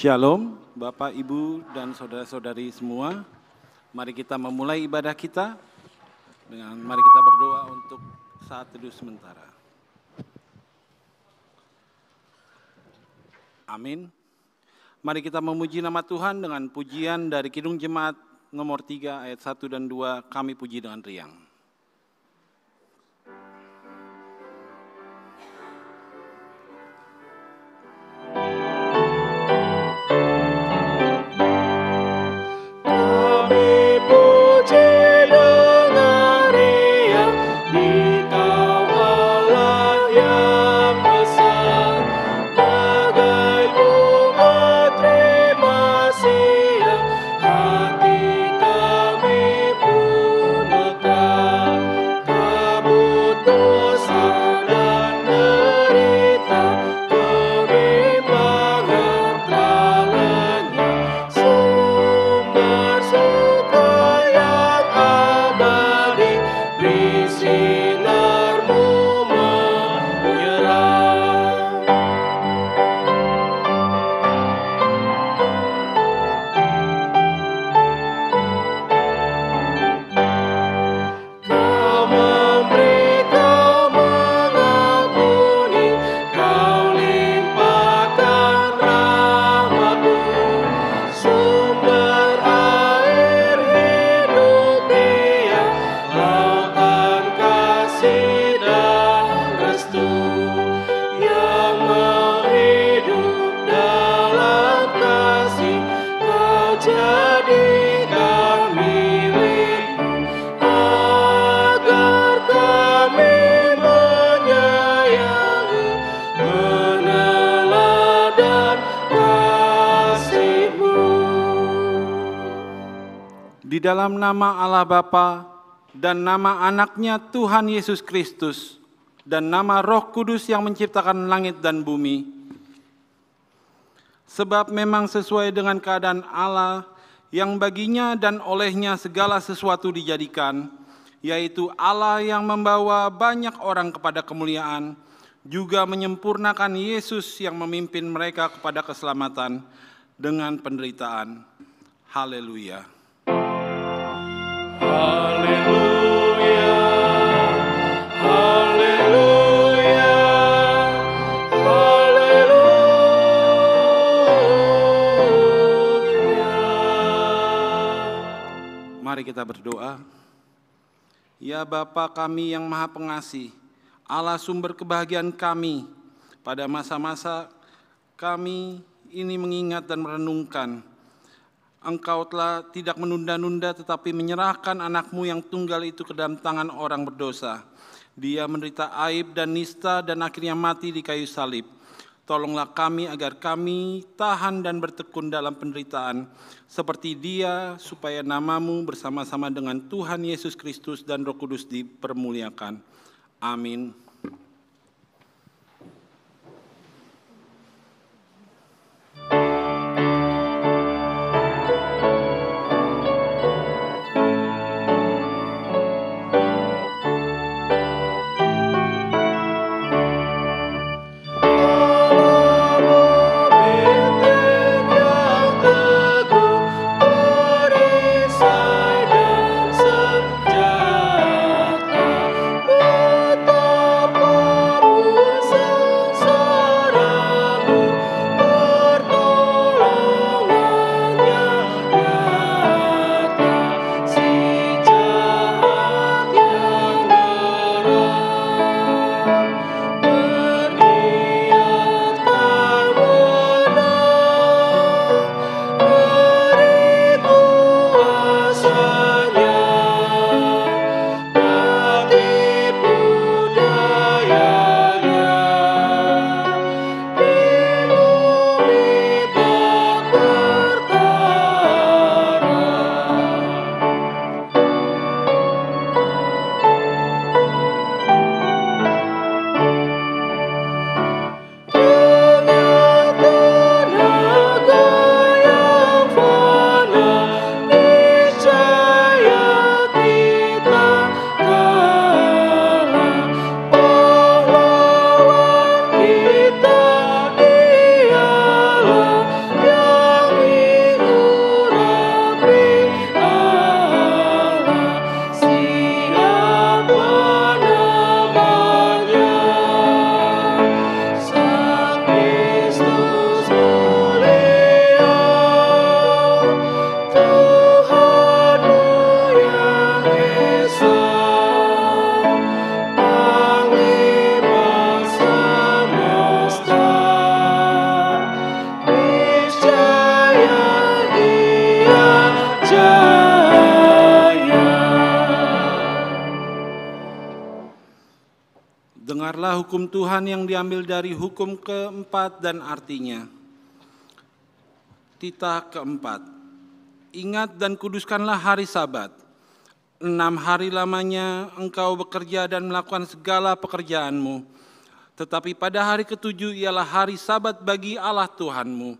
Shalom, Bapak, Ibu, dan saudara-saudari semua. Mari kita memulai ibadah kita dengan mari kita berdoa untuk saat teduh sementara. Amin. Mari kita memuji nama Tuhan dengan pujian dari Kidung Jemaat nomor 3 ayat 1 dan 2, kami puji dengan riang. Di dalam nama Allah Bapa dan nama anaknya Tuhan Yesus Kristus dan nama Roh Kudus yang menciptakan langit dan bumi. Sebab memang sesuai dengan keadaan Allah yang baginya dan olehnya segala sesuatu dijadikan, yaitu Allah yang membawa banyak orang kepada kemuliaan, juga menyempurnakan Yesus yang memimpin mereka kepada keselamatan dengan penderitaan. Haleluya. Haleluya, haleluya, Mari kita berdoa. Ya Bapa kami yang Maha Pengasih, Allah sumber kebahagiaan kami, pada masa-masa kami ini mengingat dan merenungkan, Engkau telah tidak menunda-nunda tetapi menyerahkan anak-Mu yang tunggal itu ke dalam tangan orang berdosa. Dia menderita aib dan nista dan akhirnya mati di kayu salib. Tolonglah kami agar kami tahan dan bertekun dalam penderitaan seperti Dia, supaya nama-Mu bersama-sama dengan Tuhan Yesus Kristus dan Roh Kudus dipermuliakan. Amin. Dengarlah hukum Tuhan yang diambil dari hukum keempat dan artinya. Titah keempat. Ingat dan kuduskanlah hari Sabat. 6 hari lamanya engkau bekerja dan melakukan segala pekerjaanmu. Tetapi pada hari ke-7 ialah hari Sabat bagi Allah Tuhanmu.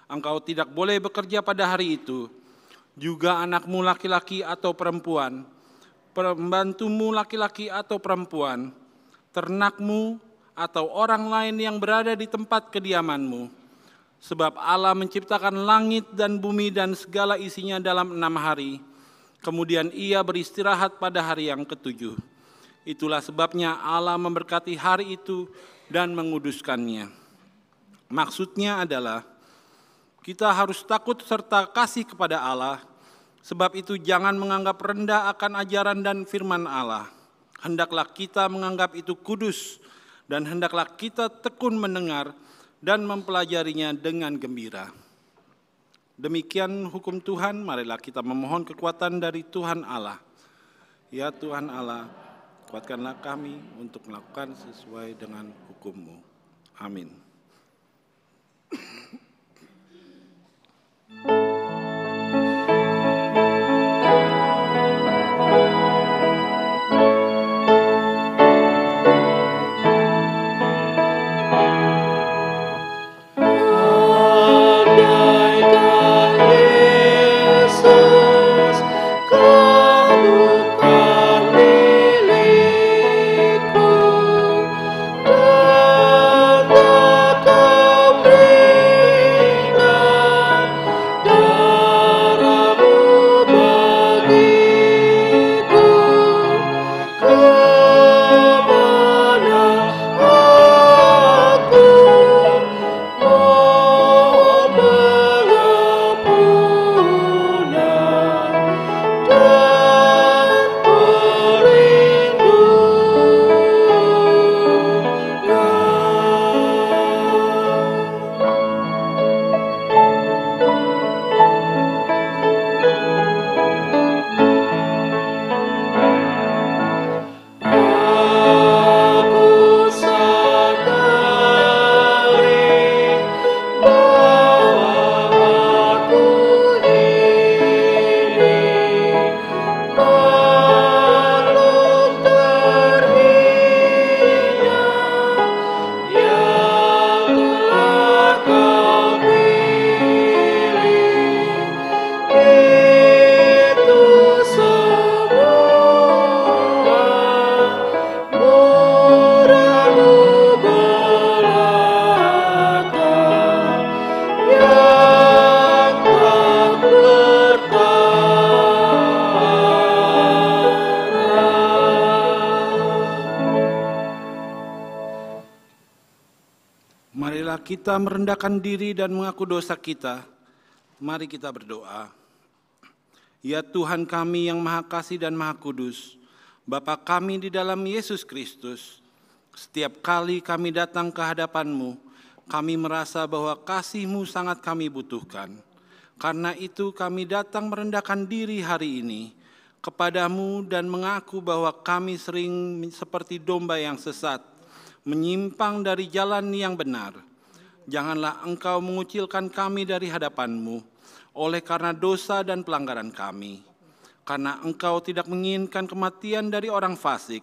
Engkau tidak boleh bekerja pada hari itu. Juga anakmu laki-laki atau perempuan, pembantumu laki-laki atau perempuan, ternakmu, atau orang lain yang berada di tempat kediamanmu. Sebab Allah menciptakan langit dan bumi dan segala isinya dalam 6 hari. Kemudian Ia beristirahat pada hari yang ke-7. Itulah sebabnya Allah memberkati hari itu dan menguduskannya. Maksudnya adalah kita harus takut serta kasih kepada Allah. Sebab itu jangan menganggap rendah akan ajaran dan firman Allah. Hendaklah kita menganggap itu kudus, dan hendaklah kita tekun mendengar dan mempelajarinya dengan gembira. Demikian hukum Tuhan, marilah kita memohon kekuatan dari Tuhan Allah. Ya Tuhan Allah, kuatkanlah kami untuk melakukan sesuai dengan hukum-Mu. Amin. Oh Marilah kita merendahkan diri dan mengaku dosa kita. Mari kita berdoa. Ya Tuhan kami yang Maha Kasih dan Maha Kudus, Bapa kami di dalam Yesus Kristus, setiap kali kami datang ke hadapan-Mu, kami merasa bahwa kasih-Mu sangat kami butuhkan. Karena itu kami datang merendahkan diri hari ini kepadamu dan mengaku bahwa kami sering seperti domba yang sesat, menyimpang dari jalan yang benar. Janganlah Engkau mengucilkan kami dari hadapan-Mu oleh karena dosa dan pelanggaran kami. Karena Engkau tidak menginginkan kematian dari orang fasik,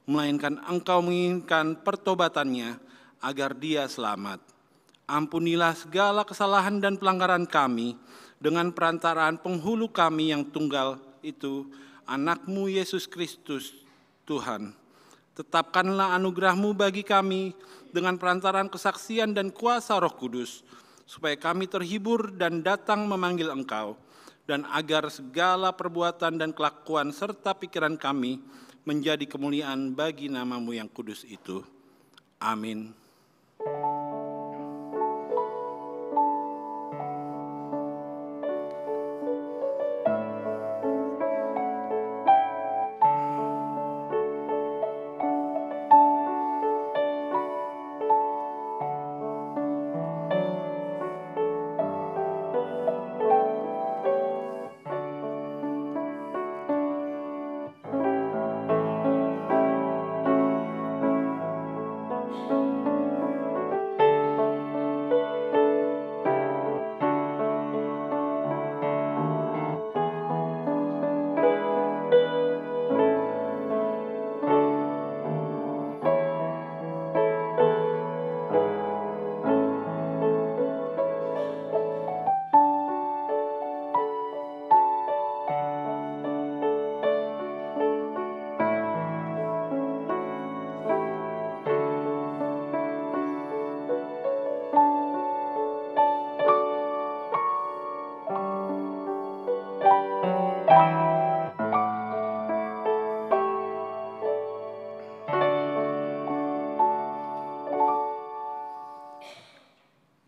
melainkan Engkau menginginkan pertobatannya agar dia selamat. Ampunilah segala kesalahan dan pelanggaran kami dengan perantaraan penghulu kami yang tunggal itu, Anak-Mu Yesus Kristus, Tuhan. Tetapkanlah anugerah-Mu bagi kami dengan perantaraan kesaksian dan kuasa Roh Kudus, supaya kami terhibur dan datang memanggil Engkau, dan agar segala perbuatan dan kelakuan serta pikiran kami menjadi kemuliaan bagi nama-Mu yang kudus itu. Amin.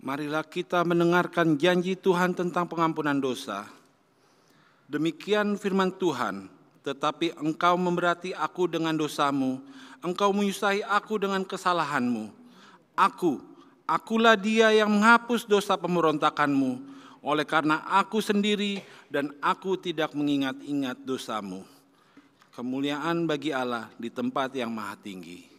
Marilah kita mendengarkan janji Tuhan tentang pengampunan dosa. Demikian firman Tuhan, tetapi engkau memberati aku dengan dosamu, engkau menyusahi aku dengan kesalahanmu. Akulah dia yang menghapus dosa pemberontakanmu, oleh karena aku sendiri dan aku tidak mengingat-ingat dosamu. Kemuliaan bagi Allah di tempat yang maha tinggi.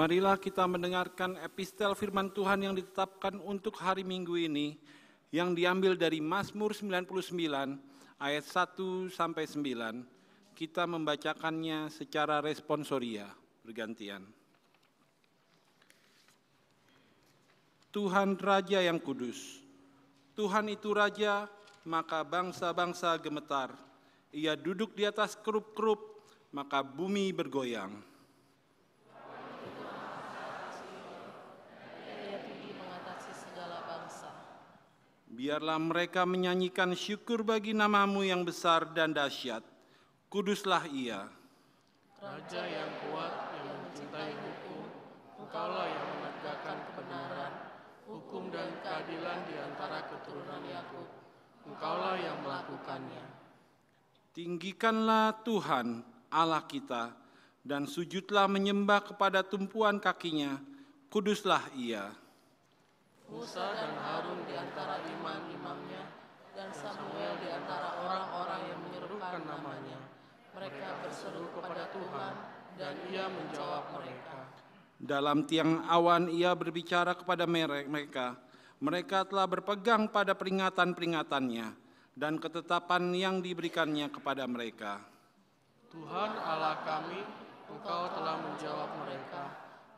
Marilah kita mendengarkan epistel firman Tuhan yang ditetapkan untuk hari Minggu ini, yang diambil dari Mazmur 99 ayat 1 sampai 9. Kita membacakannya secara responsoria bergantian. Tuhan Raja yang kudus, Tuhan itu Raja, maka bangsa-bangsa gemetar. Ia duduk di atas kerup-kerup, maka bumi bergoyang. Ia tinggi mengatasi segala bangsa. Biarlah mereka menyanyikan syukur bagi nama-Mu yang besar dan dahsyat. Kuduslah Ia. Raja yang kuat, yang mencintai hukum, Engkaulah yang menegakkan kebenaran, hukum dan keadilan di antara keturunan Yakub. Engkaulah yang melakukannya. Tinggikanlah Tuhan Allah kita, dan sujudlah menyembah kepada tumpuan kakinya. Kuduslah Ia. Musa dan Harun di antara imam-imamnya, Dan Samuel di antara orang-orang yang menyerukan namanya. Mereka berseru kepada Tuhan, dan Ia menjawab mereka. Dalam tiang awan Ia berbicara kepada mereka. Mereka telah berpegang pada peringatan-peringatannya dan ketetapan yang diberikannya kepada mereka. Tuhan Allah kami, Engkau telah menjawab mereka.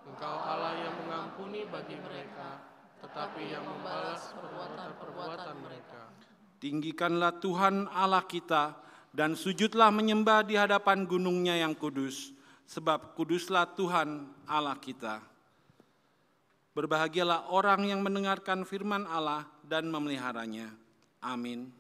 Engkau Allah yang mengampuni bagi mereka, tetapi yang membalas perbuatan-perbuatan mereka. Tinggikanlah Tuhan Allah kita, dan sujudlah menyembah di hadapan gunung-Nya yang kudus, sebab kuduslah Tuhan Allah kita. Berbahagialah orang yang mendengarkan firman Allah dan memeliharanya. Amin.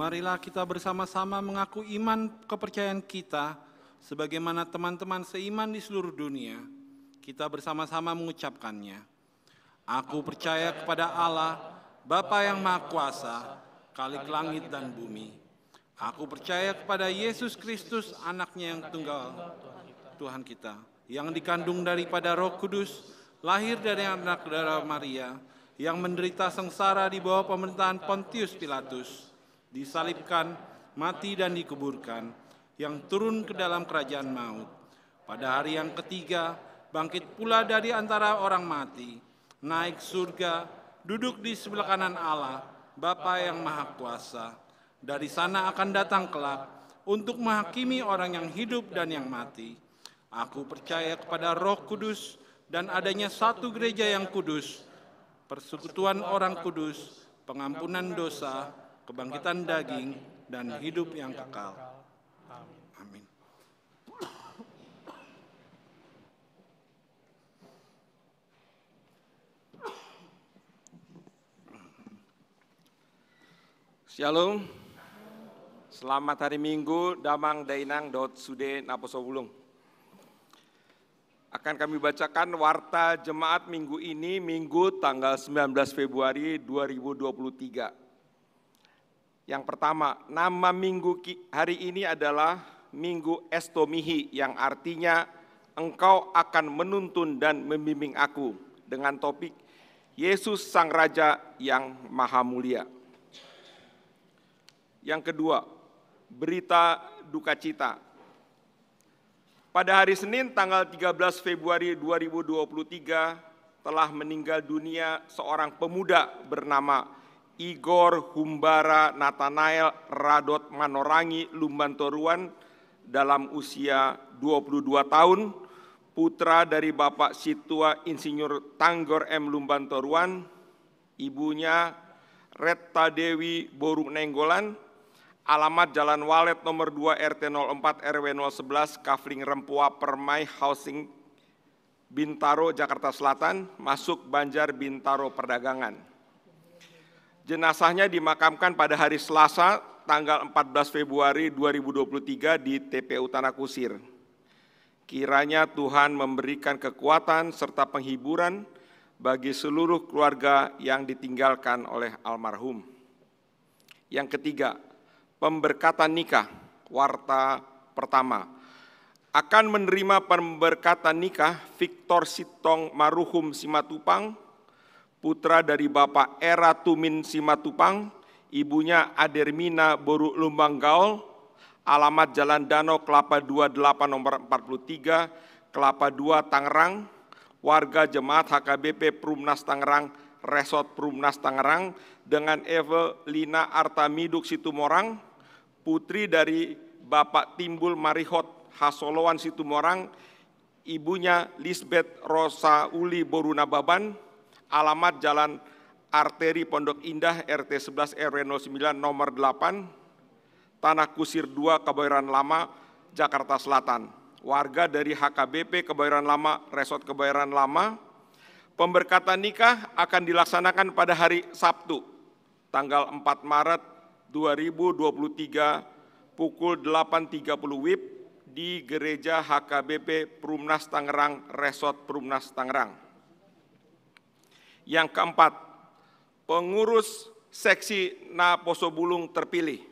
marilah kita bersama-sama mengaku iman kepercayaan kita, sebagaimana teman-teman seiman di seluruh dunia. Kita bersama-sama mengucapkannya. Aku percaya kepada Allah, Bapa yang Maha Kuasa, Khalik langit dan bumi. Aku percaya kepada Yesus Kristus, anaknya yang tunggal, Tuhan kita, yang dikandung daripada Roh Kudus, lahir dari anak darah Maria, yang menderita sengsara di bawah pemerintahan Pontius Pilatus, disalibkan, mati dan dikuburkan, yang turun ke dalam kerajaan maut. Pada hari yang ketiga, bangkit pula dari antara orang mati, naik surga, duduk di sebelah kanan Allah, Bapa yang Maha Kuasa. Dari sana akan datang kelak untuk menghakimi orang yang hidup dan yang mati. Aku percaya kepada Roh Kudus dan adanya satu gereja yang kudus, persekutuan orang kudus, pengampunan dosa, kebangkitan daging, dan hidup yang kekal. Amin. Shalom, selamat hari Minggu, damang dainang dot sude naposo bulung. Akan kami bacakan warta jemaat minggu ini, Minggu tanggal 19 Februari 2023. Yang pertama, nama minggu hari ini adalah Minggu Estomihi, yang artinya Engkau akan menuntun dan membimbing aku, dengan topik Yesus Sang Raja yang Maha Mulia. Yang kedua, berita duka cita. Pada hari Senin tanggal 13 Februari 2023 telah meninggal dunia seorang pemuda bernama Igor Humbara Nathanael Radot Manorangi Lumbantoruan dalam usia 22 tahun, putra dari Bapak Situa Insinyur Tanggor M. Lumbantoruan, ibunya Retta Dewi Boru Nenggolan, alamat Jalan Walet nomor 2 RT 04 RW 011 Kafling Rempua Permai Housing Bintaro Jakarta Selatan, masuk Banjar Bintaro Perdagangan. Jenazahnya dimakamkan pada hari Selasa tanggal 14 Februari 2023 di TPU Tanah Kusir. Kiranya Tuhan memberikan kekuatan serta penghiburan bagi seluruh keluarga yang ditinggalkan oleh almarhum. Yang ketiga, pemberkatan nikah, warta pertama. Akan menerima pemberkatan nikah Victor Sitong Maruhum Simatupang, putra dari Bapak Era Tumin Simatupang, ibunya Adermina Boru Lumbang Gaul, alamat Jalan Danau Kelapa 28 nomor 43, Kelapa 2 Tangerang, warga jemaat HKBP Perumnas Tangerang, Resort Perumnas Tangerang, dengan Evelina Artamiduk Situmorang, putri dari Bapak Timbul Marihot Hasolowan Situmorang, ibunya Lisbeth Rosa Uli Borunababan, alamat Jalan Arteri Pondok Indah RT 11 RW 09 nomor 8, Tanah Kusir 2 Kebayoran Lama, Jakarta Selatan. Warga dari HKBP Kebayoran Lama, Resort Kebayoran Lama. Pemberkatan nikah akan dilaksanakan pada hari Sabtu, tanggal 4 Maret 2023 pukul 8.30 WIB di Gereja HKBP Perumnas Tangerang, Resort Perumnas Tangerang. Yang keempat, pengurus seksi Naposobulung terpilih.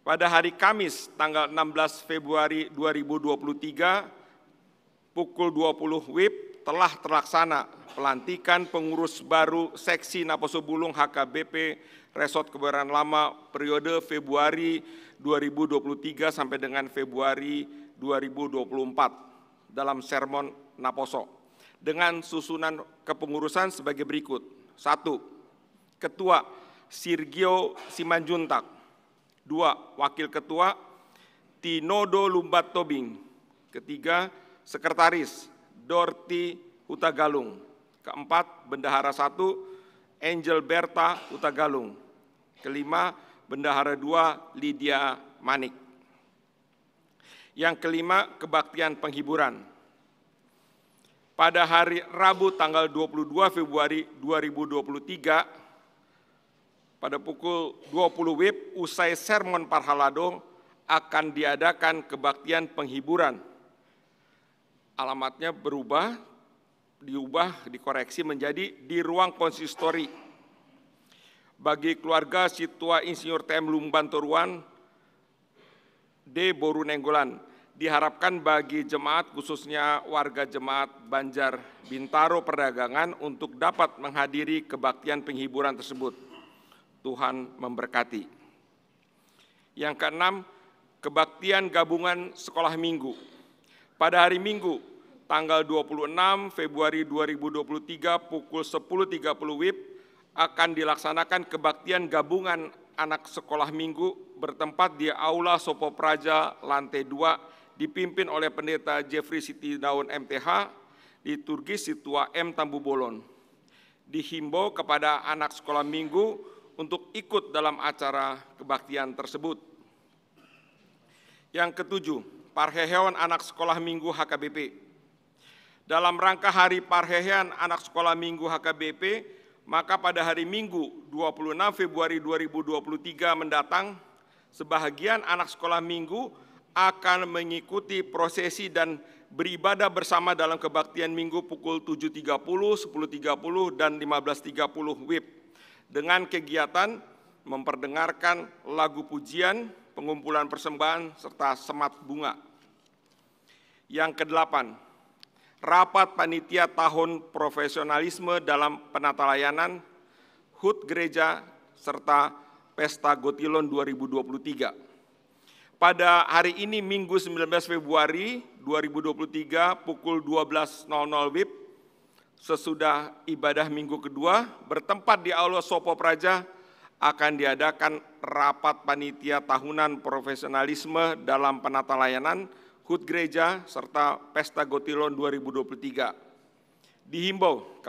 Pada hari Kamis tanggal 16 Februari 2023 pukul 20 WIB telah terlaksana pelantikan pengurus baru seksi Naposobulung HKBP Resort Kebayoran Lama periode Februari 2023 sampai dengan Februari 2024 dalam sermon Naposo dengan susunan kepengurusan sebagai berikut. 1. Ketua Sirgio Simanjuntak. 2. Wakil Ketua Tinodo Lumbat Tobing. Ketiga, Sekretaris Dorti Hutagalung. Keempat, Bendahara 1 Angel Berta Hutagalung. Kelima, Bendahara 2 Lydia Manik. Yang kelima, kebaktian penghiburan. Pada hari Rabu tanggal 22 Februari 2023 pada pukul 20 WIB usai sermon Parhalado akan diadakan kebaktian penghiburan. Alamatnya dikoreksi menjadi di ruang konsistori. Bagi keluarga Situa Insinyur TM Lumbantoruan D. Boru Nenggolan, diharapkan bagi jemaat khususnya warga jemaat Banjar Bintaro Perdagangan untuk dapat menghadiri kebaktian penghiburan tersebut. Tuhan memberkati. Yang keenam, kebaktian gabungan sekolah minggu. Pada hari Minggu, tanggal 26 Februari 2023 pukul 10.30 WIB akan dilaksanakan kebaktian gabungan anak sekolah minggu bertempat di Aula Sopo Praja lantai 2 dipimpin oleh Pendeta Jeffrey Siti Daun MTH, liturgi Situa M Tambu Bolon. Dihimbau kepada anak sekolah minggu untuk ikut dalam acara kebaktian tersebut. Yang ketujuh, Parhehewan Anak Sekolah Minggu HKBP. Dalam rangka Hari Parhehewan Anak Sekolah Minggu HKBP, maka pada hari Minggu 26 Februari 2023 mendatang, sebahagian anak sekolah minggu akan mengikuti prosesi dan beribadah bersama dalam kebaktian minggu pukul 7.30, 10.30, dan 15.30 WIB. Dengan kegiatan memperdengarkan lagu pujian, pengumpulan persembahan, serta semat bunga. Yang kedelapan, rapat panitia tahun profesionalisme dalam penata layanan, HUT Gereja, serta Pesta Gotilon 2023. Pada hari ini Minggu 19 Februari 2023 pukul 12.00 WIB, sesudah ibadah minggu kedua, bertempat di Aula Sopo Praja, akan diadakan rapat panitia tahunan profesionalisme dalam penata layanan, HUT Gereja, serta Pesta Gotilon 2023. Dihimbau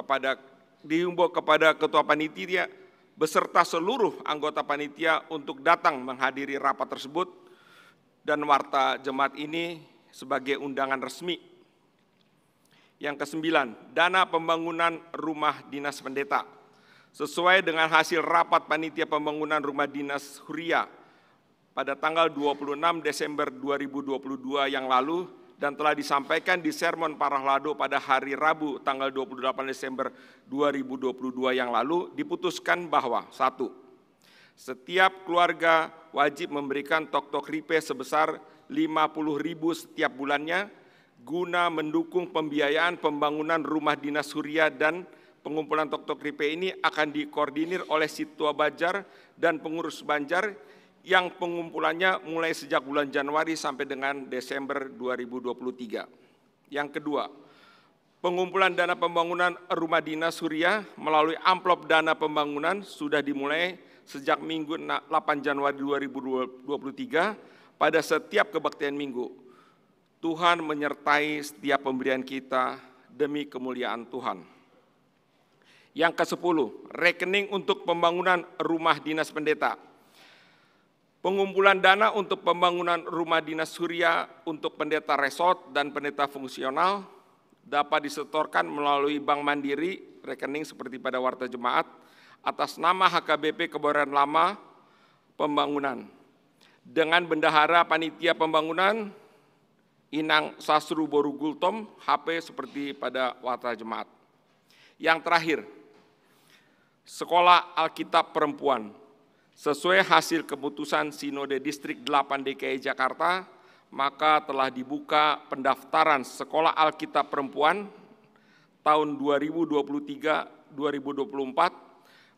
kepada Ketua Panitia beserta seluruh anggota panitia untuk datang menghadiri rapat tersebut dan warta jemaat ini sebagai undangan resmi. Yang kesembilan, dana pembangunan rumah dinas pendeta. Sesuai dengan hasil rapat panitia pembangunan rumah dinas Huria pada tanggal 26 Desember 2022 yang lalu dan telah disampaikan di sermon Parhalado pada hari Rabu tanggal 28 Desember 2022 yang lalu, diputuskan bahwa 1. Setiap keluarga wajib memberikan tok-tok ripe sebesar 50.000 setiap bulannya guna mendukung pembiayaan pembangunan rumah dinas Huria, dan pengumpulan tok-tok ripe ini akan dikoordinir oleh Situa Banjar dan pengurus Banjar yang pengumpulannya mulai sejak bulan Januari sampai dengan Desember 2023. Yang kedua, pengumpulan dana pembangunan rumah dinas Huria melalui amplop dana pembangunan sudah dimulai sejak Minggu 8 Januari 2023 pada setiap kebaktian minggu. Tuhan menyertai setiap pemberian kita demi kemuliaan Tuhan. Yang ke-10, rekening untuk pembangunan rumah dinas pendeta. Pengumpulan dana untuk pembangunan rumah dinas Huria untuk pendeta resort dan pendeta fungsional dapat disetorkan melalui Bank Mandiri, rekening seperti pada warta jemaat, atas nama HKBP Kebayoran Lama Pembangunan. Dengan bendahara panitia pembangunan, Inang Sasru Boru Gultom, HP seperti pada warta jemaat. Yang terakhir, Sekolah Alkitab Perempuan. Sesuai hasil keputusan Sinode Distrik 8 DKI Jakarta, maka telah dibuka pendaftaran Sekolah Alkitab Perempuan tahun 2023-2024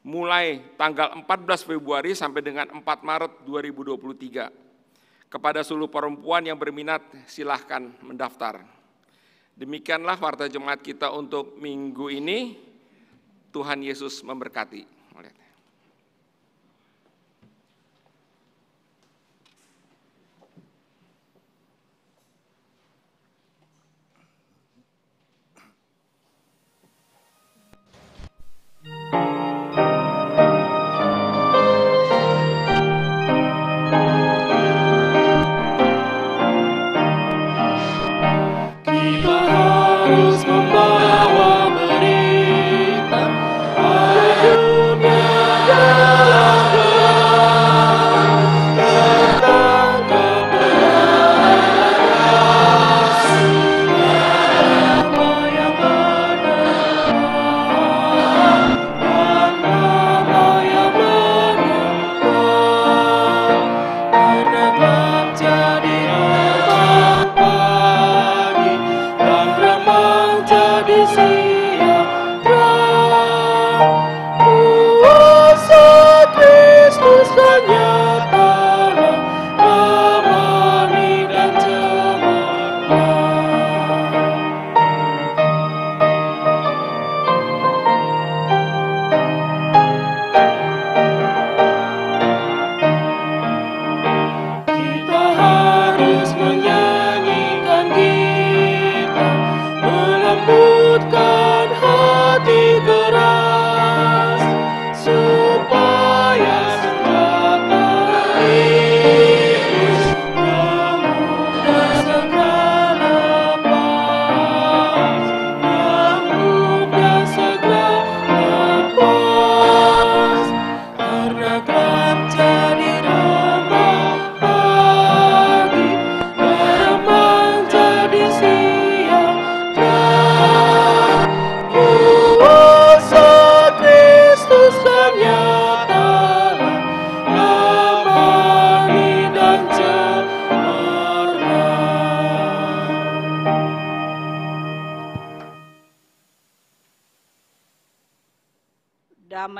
mulai tanggal 14 Februari sampai dengan 4 Maret 2023. Kepada seluruh perempuan yang berminat, silahkan mendaftar. Demikianlah warta jemaat kita untuk minggu ini. Tuhan Yesus memberkati. Harus membawa berita pada dunia.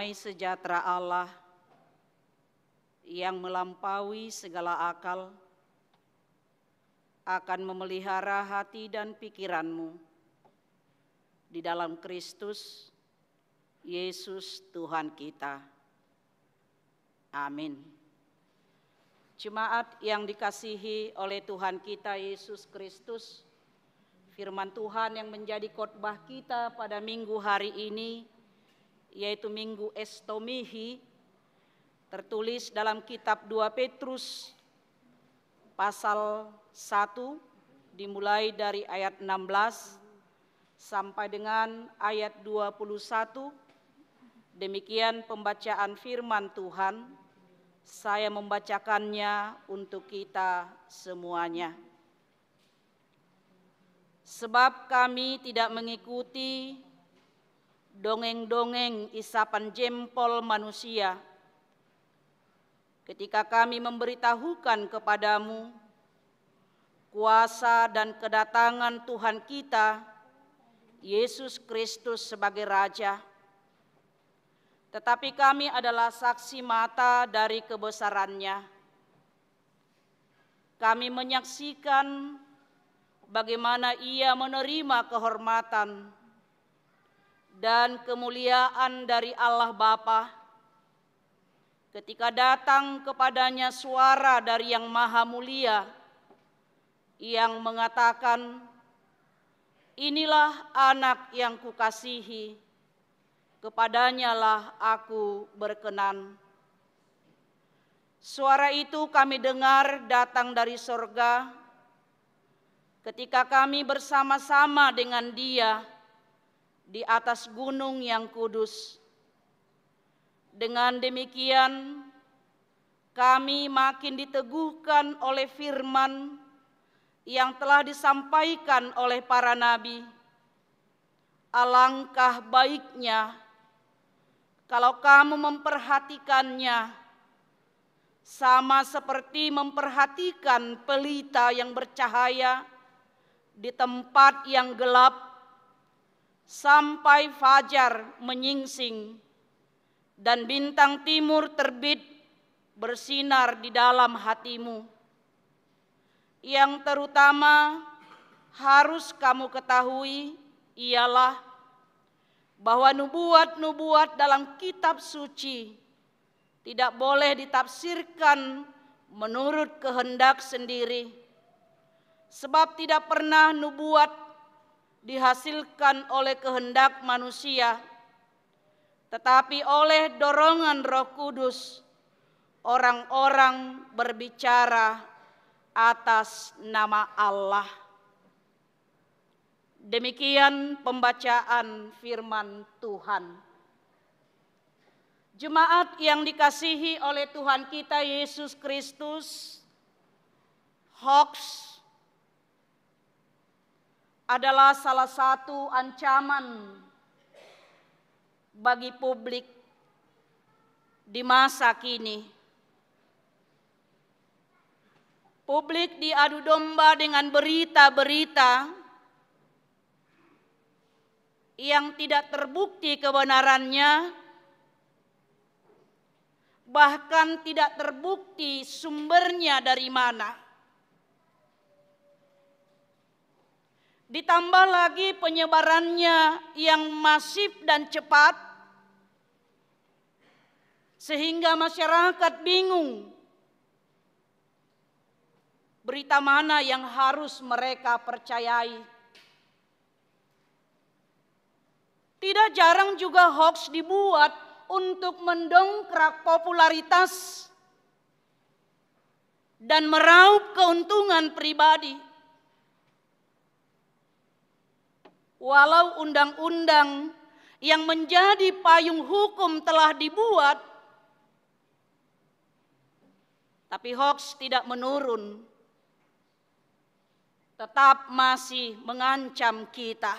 damai sejahtera Allah yang melampaui segala akal akan memelihara hati dan pikiranmu di dalam Kristus Yesus Tuhan kita. Amin. Jemaat yang dikasihi oleh Tuhan kita Yesus Kristus, firman Tuhan yang menjadi khotbah kita pada minggu hari ini, yaitu Minggu Estomihi, tertulis dalam kitab 2 Petrus pasal 1 dimulai dari ayat 16 sampai dengan ayat 21. Demikian pembacaan firman Tuhan. Saya membacakannya untuk kita semuanya. Sebab kami tidak mengikuti dongeng-dongeng isapan jempol manusia ketika kami memberitahukan kepadamu kuasa dan kedatangan Tuhan kita Yesus Kristus sebagai Raja. Tetapi kami adalah saksi mata dari kebesarannya. Kami menyaksikan bagaimana Ia menerima kehormatan dan kemuliaan dari Allah Bapa ketika datang kepadanya suara dari Yang Maha Mulia yang mengatakan, "Inilah anak yang kukasihi, kepadanya lah aku berkenan." Suara itu kami dengar datang dari sorga ketika kami bersama-sama dengan Dia di atas gunung yang kudus. Dengan demikian, kami makin diteguhkan oleh firman yang telah disampaikan oleh para nabi. Alangkah baiknya kalau kamu memperhatikannya sama seperti memperhatikan pelita yang bercahaya di tempat yang gelap sampai fajar menyingsing dan bintang timur terbit bersinar di dalam hatimu. Yang terutama harus kamu ketahui ialah bahwa nubuat-nubuat dalam kitab suci tidak boleh ditafsirkan menurut kehendak sendiri, sebab tidak pernah nubuat dihasilkan oleh kehendak manusia, tetapi oleh dorongan Roh Kudus orang-orang berbicara atas nama Allah. Demikian pembacaan firman Tuhan. Jemaat yang dikasihi oleh Tuhan kita Yesus Kristus, hoax adalah salah satu ancaman bagi publik di masa kini. Publik diadu domba dengan berita-berita yang tidak terbukti kebenarannya, bahkan tidak terbukti sumbernya dari mana. Ditambah lagi penyebarannya yang masif dan cepat, sehingga masyarakat bingung berita mana yang harus mereka percayai. Tidak jarang juga hoax dibuat untuk mendongkrak popularitas dan meraup keuntungan pribadi. Walau undang-undang yang menjadi payung hukum telah dibuat, tapi hoax tidak menurun, tetap masih mengancam kita.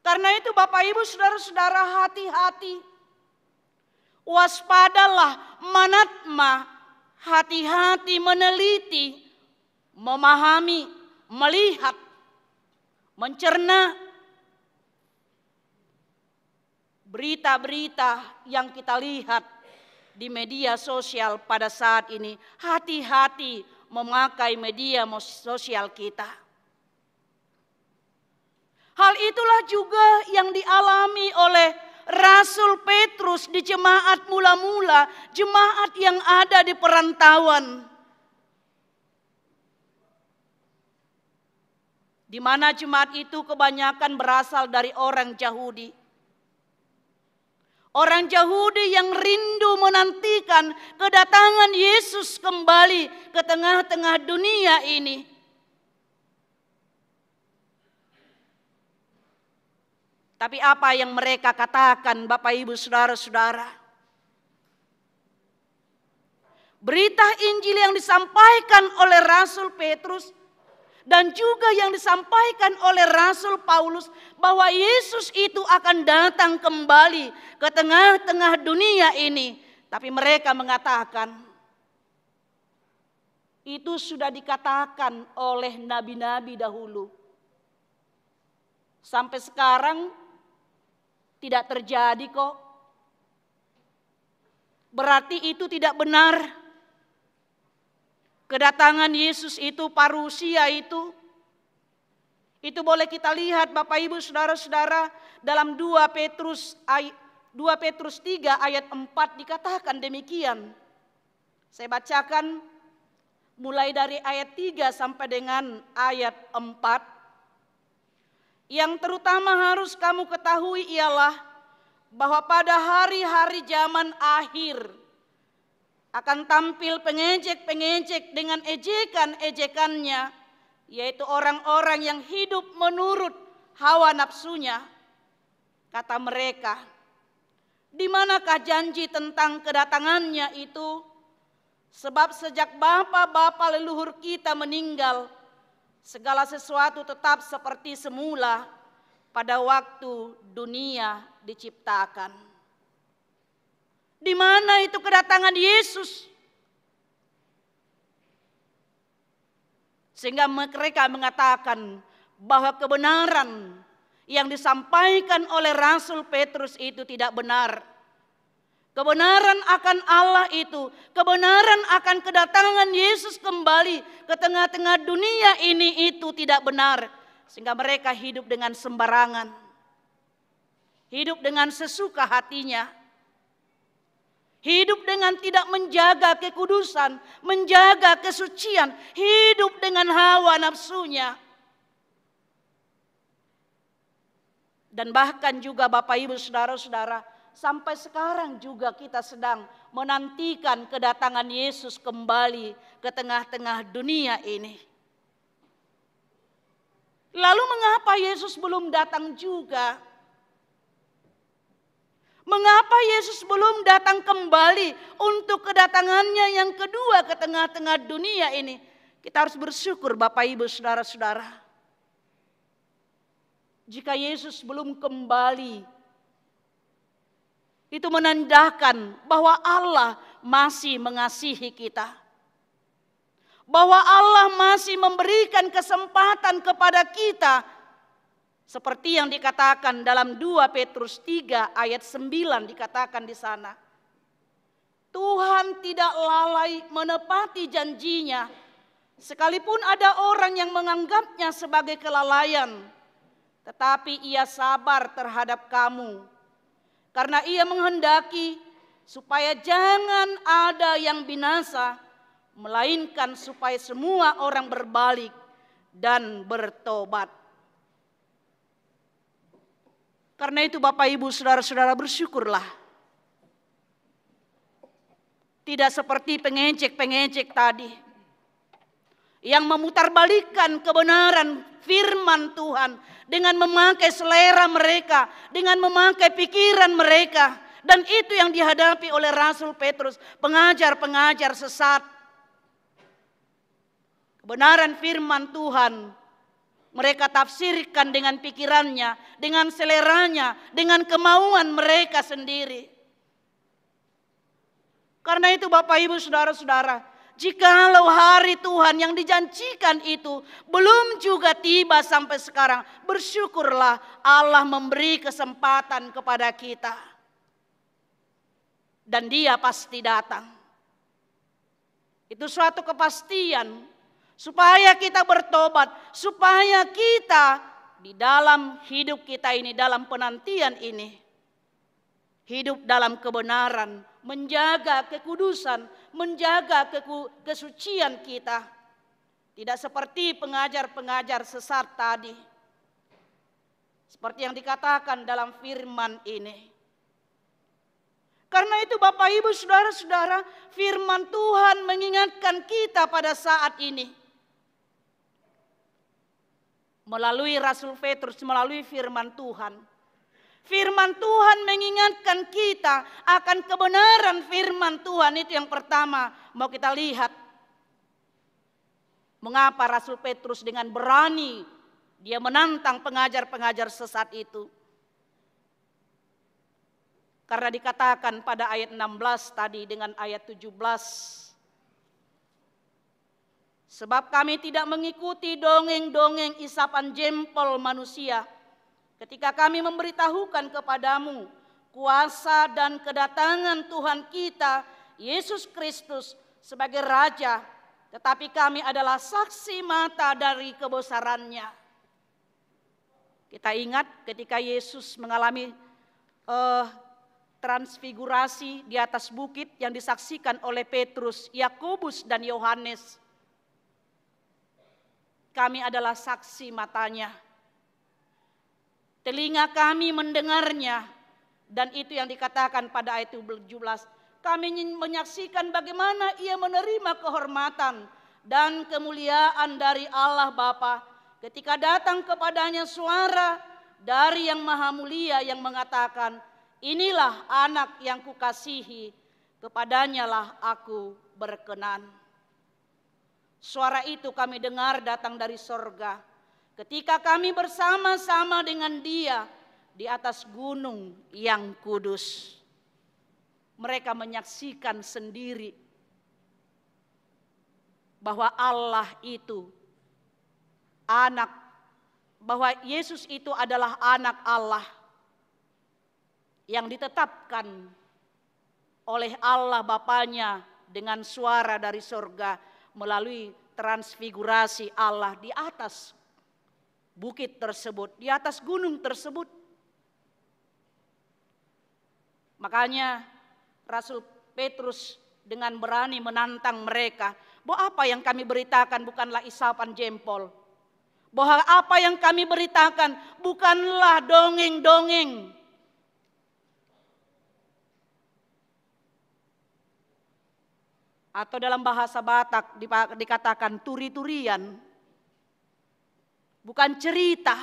Karena itu Bapak Ibu Saudara-saudara, hati-hati. Waspadalah, manatma, hati-hati meneliti, memahami, melihat, mencerna. berita-berita yang kita lihat di media sosial pada saat ini, hati-hati memakai media sosial kita. Hal itulah juga yang dialami oleh Rasul Petrus di jemaat mula-mula, jemaat yang ada di perantauan. Di mana jemaat itu kebanyakan berasal dari orang Yahudi. Orang Yahudi yang rindu menantikan kedatangan Yesus kembali ke tengah-tengah dunia ini. Tapi apa yang mereka katakan, Bapak Ibu Saudara-saudara? Berita Injil yang disampaikan oleh Rasul Petrus dan juga yang disampaikan oleh Rasul Paulus bahwa Yesus itu akan datang kembali ke tengah-tengah dunia ini. Tapi mereka mengatakan, itu sudah dikatakan oleh nabi-nabi dahulu. Sampai sekarang tidak terjadi kok. Berarti itu tidak benar. Kedatangan Yesus itu, parusia itu boleh kita lihat Bapak Ibu Saudara-saudara dalam 2 Petrus 3 ayat 4 dikatakan demikian. Saya bacakan mulai dari ayat 3 sampai dengan ayat 4. Yang terutama harus kamu ketahui ialah bahwa pada hari-hari zaman akhir akan tampil pengejek-pengejek dengan ejekan-ejekannya, yaitu orang-orang yang hidup menurut hawa nafsunya. Kata mereka, di manakah janji tentang kedatangannya itu? Sebab sejak bapa-bapa leluhur kita meninggal, segala sesuatu tetap seperti semula pada waktu dunia diciptakan. Di mana itu kedatangan Yesus? Sehingga mereka mengatakan bahwa kebenaran yang disampaikan oleh Rasul Petrus itu tidak benar. Kebenaran akan Allah itu, kebenaran akan kedatangan Yesus kembali ke tengah-tengah dunia ini itu tidak benar. Sehingga mereka hidup dengan sembarangan. Hidup dengan sesuka hatinya. Hidup dengan tidak menjaga kekudusan, menjaga kesucian, hidup dengan hawa nafsunya. Dan bahkan juga Bapak Ibu Saudara-saudara, sampai sekarang juga kita sedang menantikan kedatangan Yesus kembali ke tengah-tengah dunia ini. Lalu mengapa Yesus belum datang juga? Mengapa Yesus belum datang kembali untuk kedatangannya yang kedua ke tengah-tengah dunia ini? Kita harus bersyukur Bapak Ibu Saudara-saudara. Jika Yesus belum kembali, itu menandakan bahwa Allah masih mengasihi kita. Bahwa Allah masih memberikan kesempatan kepada kita. Seperti yang dikatakan dalam 2 Petrus 3 ayat 9 dikatakan di sana. Tuhan tidak lalai menepati janjinya. Sekalipun ada orang yang menganggapnya sebagai kelalaian. Tetapi ia sabar terhadap kamu. Karena ia menghendaki supaya jangan ada yang binasa. Melainkan supaya semua orang berbalik dan bertobat. Karena itu Bapak Ibu Saudara-saudara bersyukurlah. Tidak seperti pengejek-pengejek tadi. Yang memutarbalikkan kebenaran firman Tuhan. Dengan memakai selera mereka. Dengan memakai pikiran mereka. Dan itu yang dihadapi oleh Rasul Petrus. Pengajar-pengajar sesat. Kebenaran firman Tuhan mereka tafsirkan dengan pikirannya, dengan seleranya, dengan kemauan mereka sendiri. Karena itu Bapak Ibu Saudara-saudara, jikalau hari Tuhan yang dijanjikan itu belum juga tiba sampai sekarang, bersyukurlah Allah memberi kesempatan kepada kita. Dan Dia pasti datang. Itu suatu kepastian supaya kita bertobat, supaya kita di dalam hidup kita ini, dalam penantian ini, hidup dalam kebenaran, menjaga kekudusan, menjaga kesucian kita. Tidak seperti pengajar-pengajar sesat tadi. Seperti yang dikatakan dalam firman ini. Karena itu Bapak Ibu Saudara-saudara, firman Tuhan mengingatkan kita pada saat ini. Melalui Rasul Petrus, melalui firman Tuhan. Firman Tuhan mengingatkan kita akan kebenaran firman Tuhan. Itu yang pertama mau kita lihat. Mengapa Rasul Petrus dengan berani dia menantang pengajar-pengajar sesat itu. Karena dikatakan pada ayat 16 tadi dengan ayat 17. Sebab kami tidak mengikuti dongeng-dongeng isapan jempol manusia. Ketika kami memberitahukan kepadamu kuasa dan kedatangan Tuhan kita, Yesus Kristus sebagai Raja. Tetapi kami adalah saksi mata dari kebesarannya. Kita ingat ketika Yesus mengalami transfigurasi di atas bukit yang disaksikan oleh Petrus, Yakobus dan Yohanes. Kami adalah saksi matanya. Telinga kami mendengarnya. Dan itu yang dikatakan pada ayat 17. Kami menyaksikan bagaimana ia menerima kehormatan dan kemuliaan dari Allah Bapa ketika datang kepadanya suara dari yang maha mulia yang mengatakan, inilah anak yang kukasihi, kepadanya lah aku berkenan. Suara itu kami dengar datang dari sorga. Ketika kami bersama-sama dengan Dia di atas gunung yang kudus. Mereka menyaksikan sendiri bahwa Allah itu anak, bahwa Yesus itu adalah anak Allah yang ditetapkan oleh Allah Bapanya dengan suara dari surga melalui transfigurasi Allah di atas bukit tersebut, di atas gunung tersebut. Makanya Rasul Petrus dengan berani menantang mereka, bahwa apa yang kami beritakan bukanlah isapan jempol. Bahwa apa yang kami beritakan bukanlah dongeng-dongeng. Atau dalam bahasa Batak dikatakan turi-turian. Bukan cerita.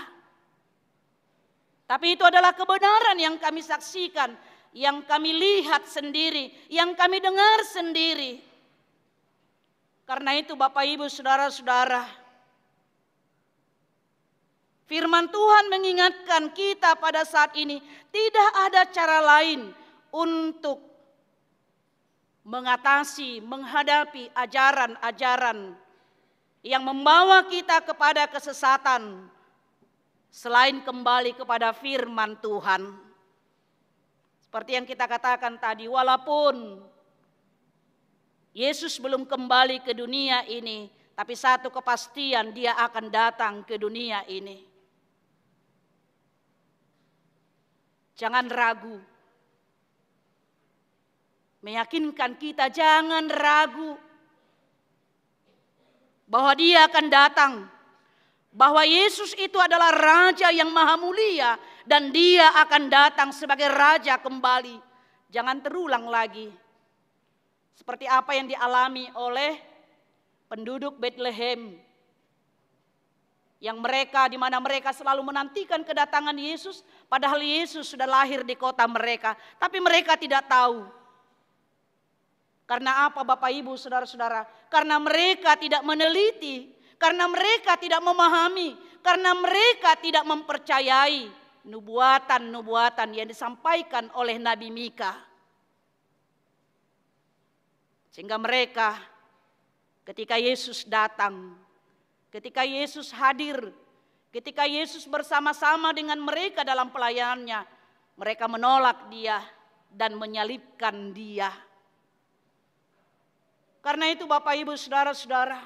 Tapi itu adalah kebenaran yang kami saksikan, yang kami lihat sendiri, yang kami dengar sendiri. Karena itu Bapak Ibu Saudara-saudara, firman Tuhan mengingatkan kita pada saat ini, tidak ada cara lain untuk mengatasi, menghadapi ajaran-ajaran yang membawa kita kepada kesesatan selain kembali kepada firman Tuhan. Seperti yang kita katakan tadi, walaupun Yesus belum kembali ke dunia ini, tapi satu kepastian, Dia akan datang ke dunia ini. Jangan ragu. Meyakinkan kita jangan ragu bahwa Dia akan datang. Bahwa Yesus itu adalah Raja yang maha mulia dan Dia akan datang sebagai Raja kembali. Jangan terulang lagi. Seperti apa yang dialami oleh penduduk Bethlehem. Yang mereka, di mana mereka selalu menantikan kedatangan Yesus. Padahal Yesus sudah lahir di kota mereka. Tapi mereka tidak tahu. Karena apa Bapak Ibu Saudara-saudara? Karena mereka tidak meneliti. Karena mereka tidak memahami. Karena mereka tidak mempercayai nubuatan-nubuatan yang disampaikan oleh Nabi Mika. Sehingga mereka Ketika Yesus datang, ketika Yesus hadir, ketika Yesus bersama-sama dengan mereka dalam pelayanannya, mereka menolak dia dan menyalibkan dia. Karena itu Bapak Ibu Saudara-saudara,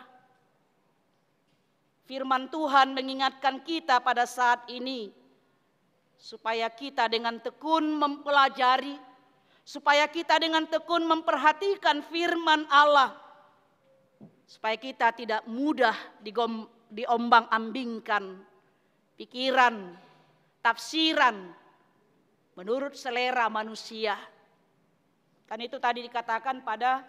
firman Tuhan mengingatkan kita pada saat ini, supaya kita dengan tekun mempelajari, supaya kita dengan tekun memperhatikan firman Allah, supaya kita tidak mudah diombang-ambingkan pikiran, tafsiran menurut selera manusia. Kan itu tadi dikatakan pada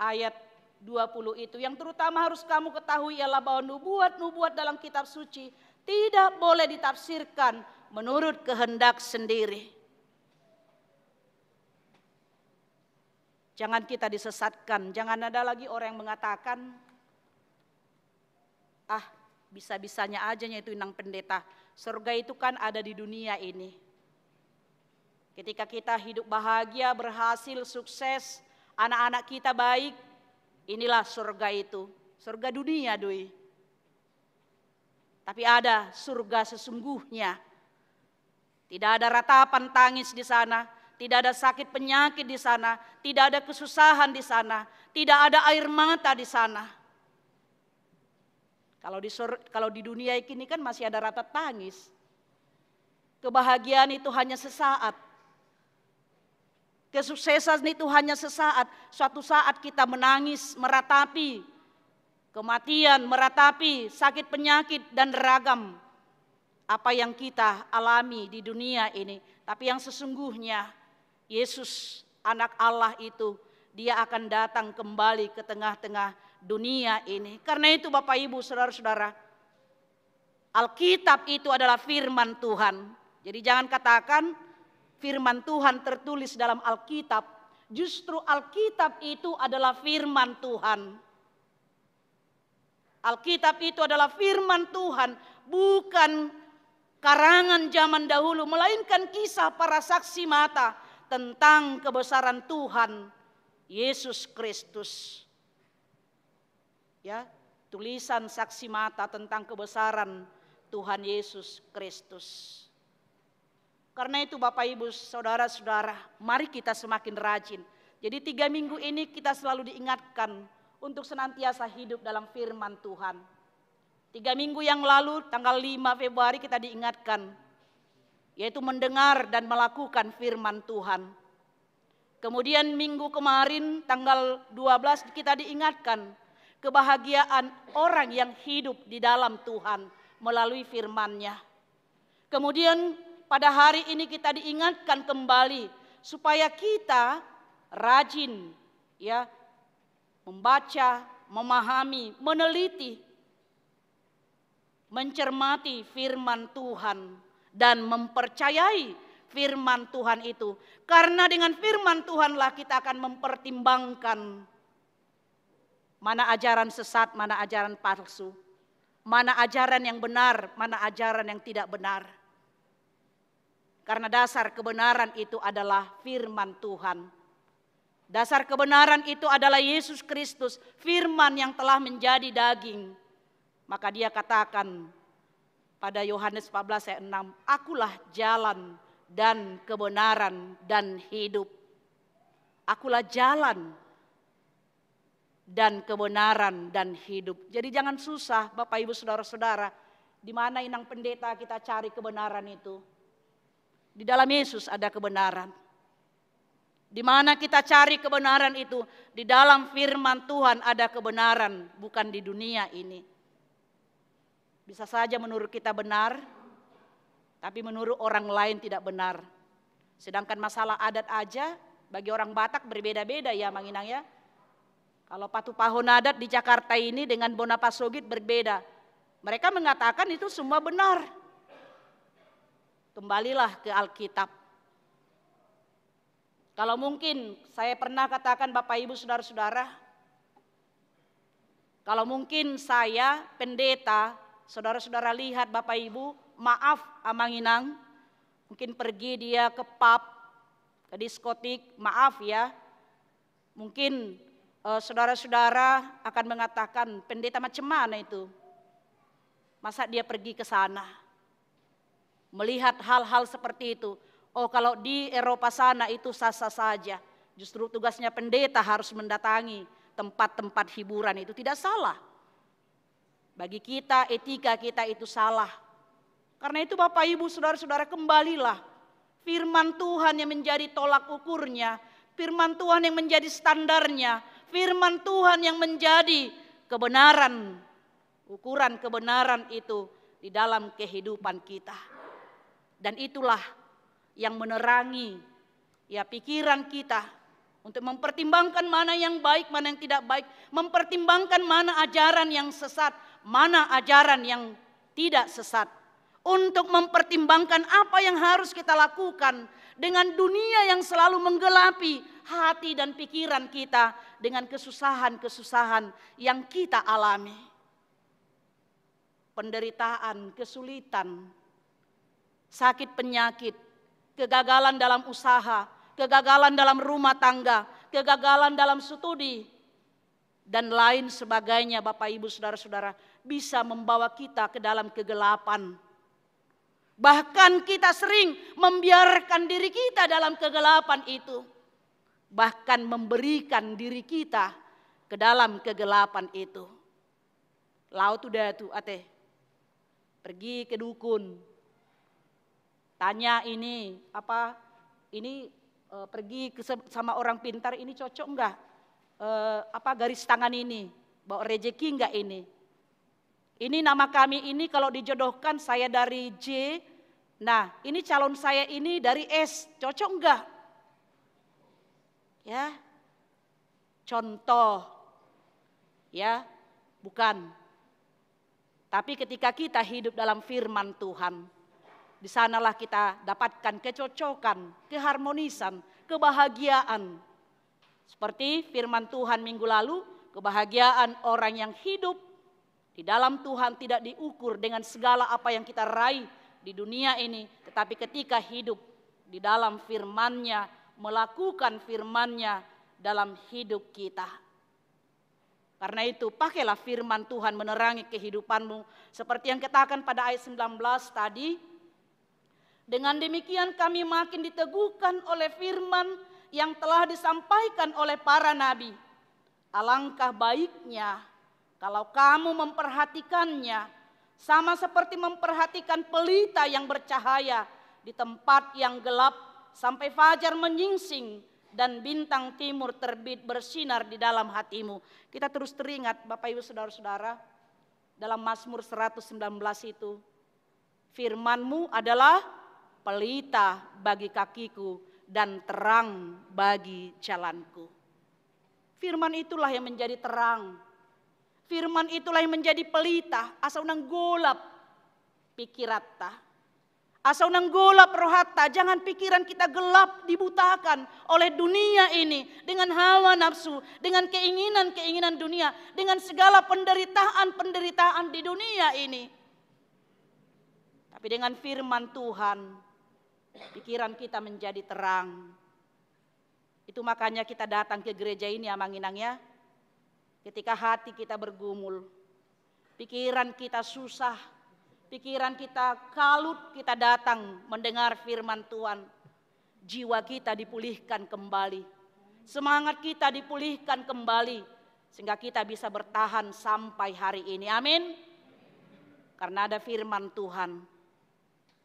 ayat 20 itu. Yang terutama harus kamu ketahui ialah bahwa nubuat-nubuat dalam kitab suci tidak boleh ditafsirkan menurut kehendak sendiri. Jangan kita disesatkan, jangan ada lagi orang yang mengatakan, bisa-bisanya aja itu inang pendeta. Surga itu kan ada di dunia ini. Ketika kita hidup bahagia, berhasil, sukses, anak-anak kita baik, inilah surga itu. Surga dunia doi. Tapi ada surga sesungguhnya. Tidak ada ratapan tangis di sana. Tidak ada sakit penyakit di sana, tidak ada kesusahan di sana, tidak ada air mata di sana. Kalau di dunia ini kan masih ada rata tangis. Kebahagiaan itu hanya sesaat. Kesuksesan itu hanya sesaat. Suatu saat kita menangis, meratapi kematian, meratapi sakit penyakit dan ragam apa yang kita alami di dunia ini. Tapi yang sesungguhnya Yesus anak Allah itu, dia akan datang kembali ke tengah-tengah dunia ini. Karena itu Bapak Ibu Saudara-saudara, Alkitab itu adalah firman Tuhan. Jadi jangan katakan firman Tuhan tertulis dalam Alkitab. Justru Alkitab itu adalah firman Tuhan. Alkitab itu adalah firman Tuhan, bukan karangan zaman dahulu, melainkan kisah para saksi mata tentang kebesaran Tuhan Yesus Kristus. Ya, tulisan saksi mata tentang kebesaran Tuhan Yesus Kristus. Karena itu Bapak Ibu Saudara-saudara, mari kita semakin rajin. Jadi 3 minggu ini kita selalu diingatkan untuk senantiasa hidup dalam firman Tuhan. 3 minggu yang lalu tanggal 5 Februari kita diingatkan, yaitu mendengar dan melakukan firman Tuhan. Kemudian minggu kemarin tanggal 12 kita diingatkan kebahagiaan orang yang hidup di dalam Tuhan melalui firman-Nya. Kemudian pada hari ini kita diingatkan kembali supaya kita rajin ya membaca, memahami, meneliti, mencermati firman Tuhan dan mempercayai firman Tuhan itu. Karena dengan firman Tuhanlah kita akan mempertimbangkan mana ajaran sesat, mana ajaran palsu, mana ajaran yang benar, mana ajaran yang tidak benar. Karena dasar kebenaran itu adalah firman Tuhan. Dasar kebenaran itu adalah Yesus Kristus, firman yang telah menjadi daging. Maka dia katakan pada Yohanes 14 ayat 6, akulah jalan dan kebenaran dan hidup. Akulah jalan dan kebenaran dan hidup. Jadi jangan susah Bapak Ibu Saudara-saudara, di mana inang pendeta kita cari kebenaran itu. Di dalam Yesus ada kebenaran. Di mana kita cari kebenaran itu? Di dalam firman Tuhan ada kebenaran, bukan di dunia ini. Bisa saja menurut kita benar, tapi menurut orang lain tidak benar. Sedangkan masalah adat aja, bagi orang Batak berbeda-beda ya Manginang ya. Kalau Patu Pahon adat di Jakarta ini dengan Bonapasogit berbeda. Mereka mengatakan itu semua benar. Kembalilah ke Alkitab. Kalau mungkin saya pernah katakan Bapak Ibu Saudara-saudara, kalau mungkin saya pendeta, saudara-saudara lihat Bapak Ibu, maaf Amanginang, mungkin pergi dia ke pub, ke diskotik, maaf ya. Mungkin saudara-saudara akan mengatakan, pendeta macam mana itu? Masa dia pergi ke sana? Melihat hal-hal seperti itu. Oh, kalau di Eropa sana itu sah-sah saja. Justru tugasnya pendeta harus mendatangi tempat-tempat hiburan, itu tidak salah. Bagi kita, etika kita itu salah. Karena itu Bapak Ibu saudara-saudara, kembalilah. Firman Tuhan yang menjadi tolak ukurnya. Firman Tuhan yang menjadi standarnya. Firman Tuhan yang menjadi kebenaran. Ukuran kebenaran itu di dalam kehidupan kita. Dan itulah yang menerangi ya pikiran kita untuk mempertimbangkan mana yang baik, mana yang tidak baik, mempertimbangkan mana ajaran yang sesat, mana ajaran yang tidak sesat, untuk mempertimbangkan apa yang harus kita lakukan dengan dunia yang selalu menggelapi hati dan pikiran kita dengan kesusahan-kesusahan yang kita alami. Penderitaan, kesulitan, sakit penyakit, kegagalan dalam usaha, kegagalan dalam rumah tangga, kegagalan dalam studi, dan lain sebagainya Bapak Ibu saudara-saudara, bisa membawa kita ke dalam kegelapan. Bahkan kita sering membiarkan diri kita dalam kegelapan itu. Bahkan memberikan diri kita ke dalam kegelapan itu. Laut udah tuh ate. Pergi ke dukun. Tanya ini apa? Ini pergi sama orang pintar, ini cocok enggak? Garis tangan ini, bawa rezeki enggak ini? Ini nama kami ini kalau dijodohkan saya dari J. Nah, ini calon saya ini dari S, cocok enggak? Ya. Contoh. Ya, bukan. Tapi ketika kita hidup dalam firman Tuhan, di sanalah kita dapatkan kecocokan, keharmonisan, kebahagiaan. Seperti firman Tuhan minggu lalu, kebahagiaan orang yang hidup di dalam Tuhan tidak diukur dengan segala apa yang kita raih di dunia ini. Tetapi ketika hidup di dalam firman-Nya, melakukan firman-Nya dalam hidup kita. Karena itu pakailah firman Tuhan menerangi kehidupanmu. Seperti yang katakan pada ayat 19 tadi. Dengan demikian kami makin diteguhkan oleh firman yang telah disampaikan oleh para nabi. Alangkah baiknya kalau kamu memperhatikannya sama seperti memperhatikan pelita yang bercahaya di tempat yang gelap sampai fajar menyingsing dan bintang timur terbit bersinar di dalam hatimu. Kita terus teringat Bapak Ibu saudara-saudara, dalam Mazmur 119 itu, firman-Mu adalah pelita bagi kakiku dan terang bagi jalanku. Firman itulah yang menjadi terang. Firman itulah yang menjadi pelita. Asa unang golap pikiratta. Asa unang golap rohatta. Jangan pikiran kita gelap dibutakan oleh dunia ini. Dengan hawa nafsu. Dengan keinginan-keinginan dunia. Dengan segala penderitaan-penderitaan di dunia ini. Tapi dengan firman Tuhan, pikiran kita menjadi terang. Itu makanya kita datang ke gereja ini ya Manginang ya. Ketika hati kita bergumul, pikiran kita susah, pikiran kita kalut, kita datang mendengar firman Tuhan. Jiwa kita dipulihkan kembali, semangat kita dipulihkan kembali, sehingga kita bisa bertahan sampai hari ini. Amin. Karena ada firman Tuhan.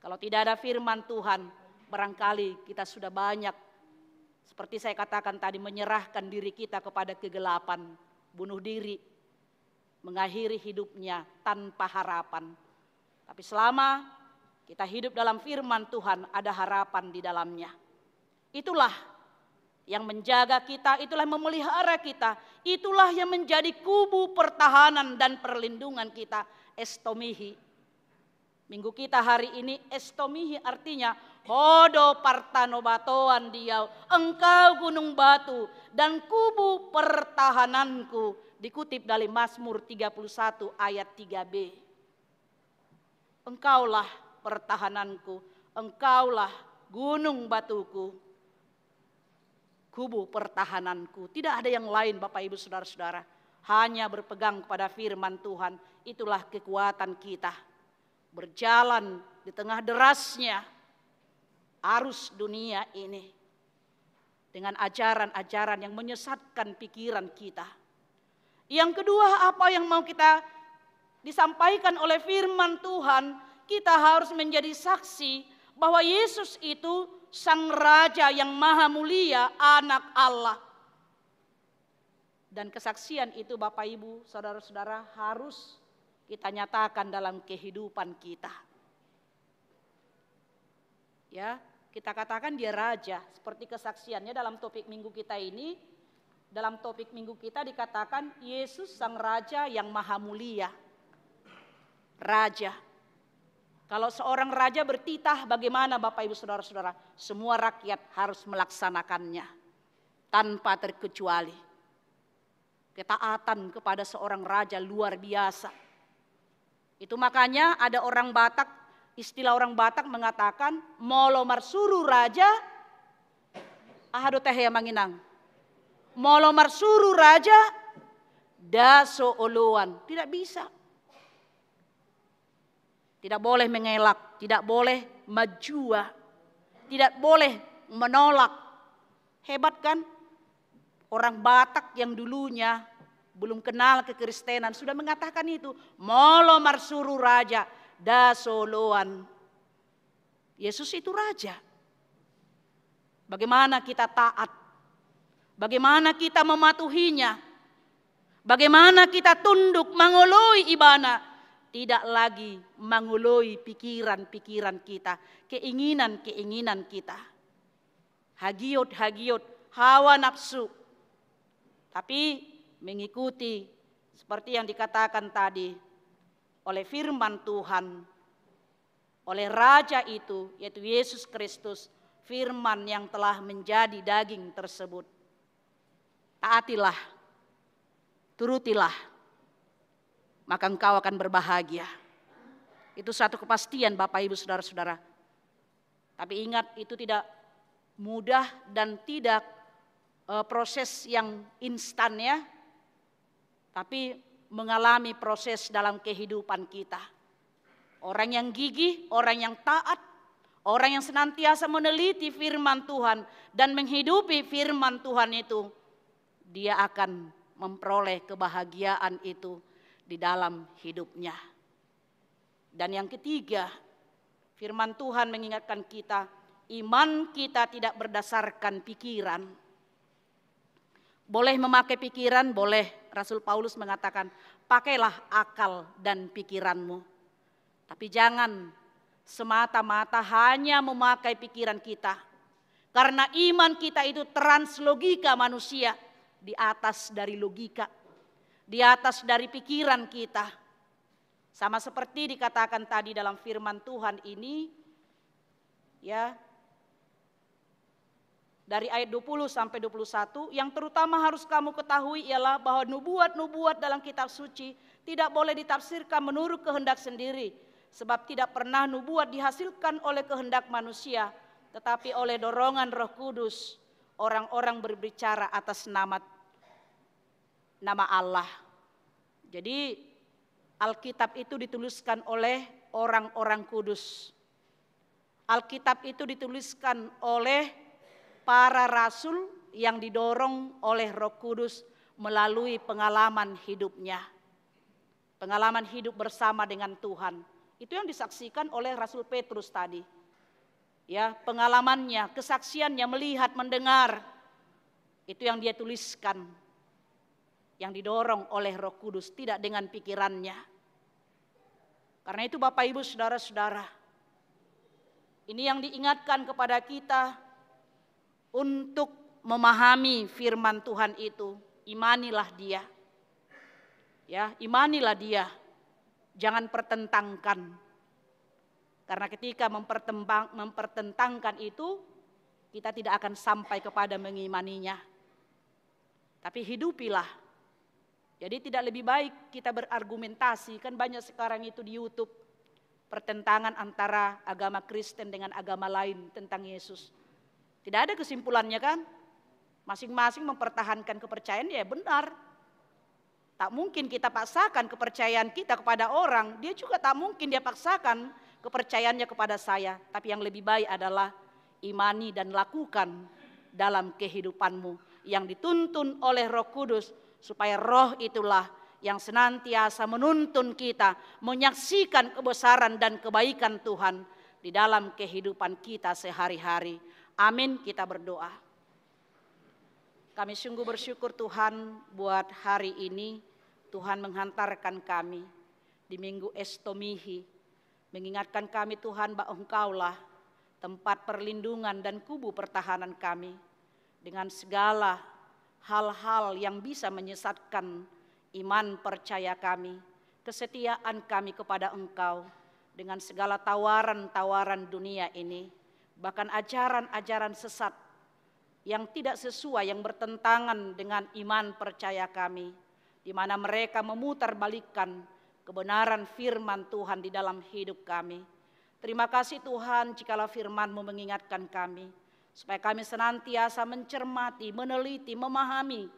Kalau tidak ada firman Tuhan, barangkali kita sudah banyak, seperti saya katakan tadi, menyerahkan diri kita kepada kegelapan, bunuh diri, mengakhiri hidupnya tanpa harapan. Tapi selama kita hidup dalam firman Tuhan, ada harapan di dalamnya. Itulah yang menjaga kita, itulah yang memelihara kita, itulah yang menjadi kubu pertahanan dan perlindungan kita. Estomihi. Minggu kita hari ini estomihi artinya hodo partanobatoan diau, engkau gunung batu dan kubu pertahananku, dikutip dari Mazmur 31 ayat 3b. Engkaulah pertahananku, engkaulah gunung batuku, kubu pertahananku. Tidak ada yang lain Bapak Ibu Saudara-saudara. Hanya berpegang kepada firman Tuhan. Itulah kekuatan kita. Berjalan di tengah derasnya arus dunia ini. Dengan ajaran-ajaran yang menyesatkan pikiran kita. Yang kedua, apa yang mau kita disampaikan oleh firman Tuhan, kita harus menjadi saksi bahwa Yesus itu Sang Raja yang maha mulia, anak Allah. Dan kesaksian itu Bapak Ibu, Saudara-saudara, harus kita nyatakan dalam kehidupan kita. Ya, kita katakan dia raja, seperti kesaksiannya dalam topik minggu kita ini. Dalam topik minggu kita dikatakan Yesus Sang Raja yang maha mulia. Raja. Kalau seorang raja bertitah, bagaimana Bapak Ibu Saudara-saudara? Semua rakyat harus melaksanakannya tanpa terkecuali. Ketaatan kepada seorang raja luar biasa. Itu makanya ada orang Batak, istilah orang Batak mengatakan molo marsuru raja ahado teh ya manginang. Molo marsuru raja daso oluan. Tidak bisa. Tidak boleh mengelak, tidak boleh majua, tidak boleh menolak. Hebat kan? Orang Batak yang dulunya belum kenal kekristenan sudah mengatakan itu. Molo marsuru raja dasoloan. Yesus itu raja. Bagaimana kita taat? Bagaimana kita mematuhinya? Bagaimana kita tunduk mengului ibana? Tidak lagi mengului pikiran-pikiran kita, keinginan-keinginan kita. Hagiot-hagiot, hawa nafsu. Tapi mengikuti seperti yang dikatakan tadi oleh firman Tuhan, oleh Raja itu, yaitu Yesus Kristus, firman yang telah menjadi daging tersebut. Taatilah, turutilah, maka engkau akan berbahagia. Itu satu kepastian Bapak Ibu Saudara-saudara. Tapi ingat, itu tidak mudah dan tidak proses yang instan ya. Tapi mengalami proses dalam kehidupan kita. Orang yang gigih, orang yang taat, orang yang senantiasa meneliti firman Tuhan dan menghidupi firman Tuhan itu, dia akan memperoleh kebahagiaan itu di dalam hidupnya. Dan yang ketiga, firman Tuhan mengingatkan kita, iman kita tidak berdasarkan pikiran. Boleh memakai pikiran, boleh. Rasul Paulus mengatakan, pakailah akal dan pikiranmu. Tapi jangan semata-mata hanya memakai pikiran kita. Karena iman kita itu translogika manusia, di atas dari logika, di atas dari pikiran kita. Sama seperti dikatakan tadi dalam firman Tuhan ini, ya, dari ayat 20 sampai 21, yang terutama harus kamu ketahui ialah bahwa nubuat-nubuat dalam kitab suci tidak boleh ditafsirkan menurut kehendak sendiri. Sebab tidak pernah nubuat dihasilkan oleh kehendak manusia, tetapi oleh dorongan Roh Kudus, orang-orang berbicara atas nama Allah. Jadi Alkitab itu dituliskan oleh orang-orang kudus. Alkitab itu dituliskan oleh para rasul yang didorong oleh Roh Kudus melalui pengalaman hidupnya. Pengalaman hidup bersama dengan Tuhan. Itu yang disaksikan oleh Rasul Petrus tadi. Ya, pengalamannya, kesaksiannya, melihat, mendengar. Itu yang dia tuliskan. Yang didorong oleh Roh Kudus, tidak dengan pikirannya. Karena itu Bapak Ibu Saudara-saudara, ini yang diingatkan kepada kita untuk memahami firman Tuhan itu. Imanilah dia. Ya, imanilah dia. Jangan pertentangkan. Karena ketika mempertentangkan itu, kita tidak akan sampai kepada mengimaninya. Tapi hidupilah. Jadi tidak lebih baik kita berargumentasi, kan banyak sekarang itu di YouTube, pertentangan antara agama Kristen dengan agama lain tentang Yesus. Tidak ada kesimpulannya kan? Masing-masing mempertahankan kepercayaan ya benar. Tak mungkin kita paksakan kepercayaan kita kepada orang, dia juga tak mungkin dia paksakan kepercayaannya kepada saya. Tapi yang lebih baik adalah imani dan lakukan dalam kehidupanmu yang dituntun oleh Roh Kudus, supaya Roh itulah yang senantiasa menuntun kita menyaksikan kebesaran dan kebaikan Tuhan di dalam kehidupan kita sehari-hari. Amin, kita berdoa. Kami sungguh bersyukur Tuhan buat hari ini Tuhan menghantarkan kami di Minggu Estomihi, mengingatkan kami Tuhan bahwa Engkaulah tempat perlindungan dan kubu pertahanan kami dengan segala hal-hal yang bisa menyesatkan iman percaya kami, kesetiaan kami kepada Engkau dengan segala tawaran-tawaran dunia ini, bahkan ajaran-ajaran sesat yang tidak sesuai, yang bertentangan dengan iman percaya kami, di mana mereka memutarbalikkan kebenaran firman Tuhan di dalam hidup kami. Terima kasih Tuhan jikalau firman-Mu mengingatkan kami, supaya kami senantiasa mencermati, meneliti, memahami,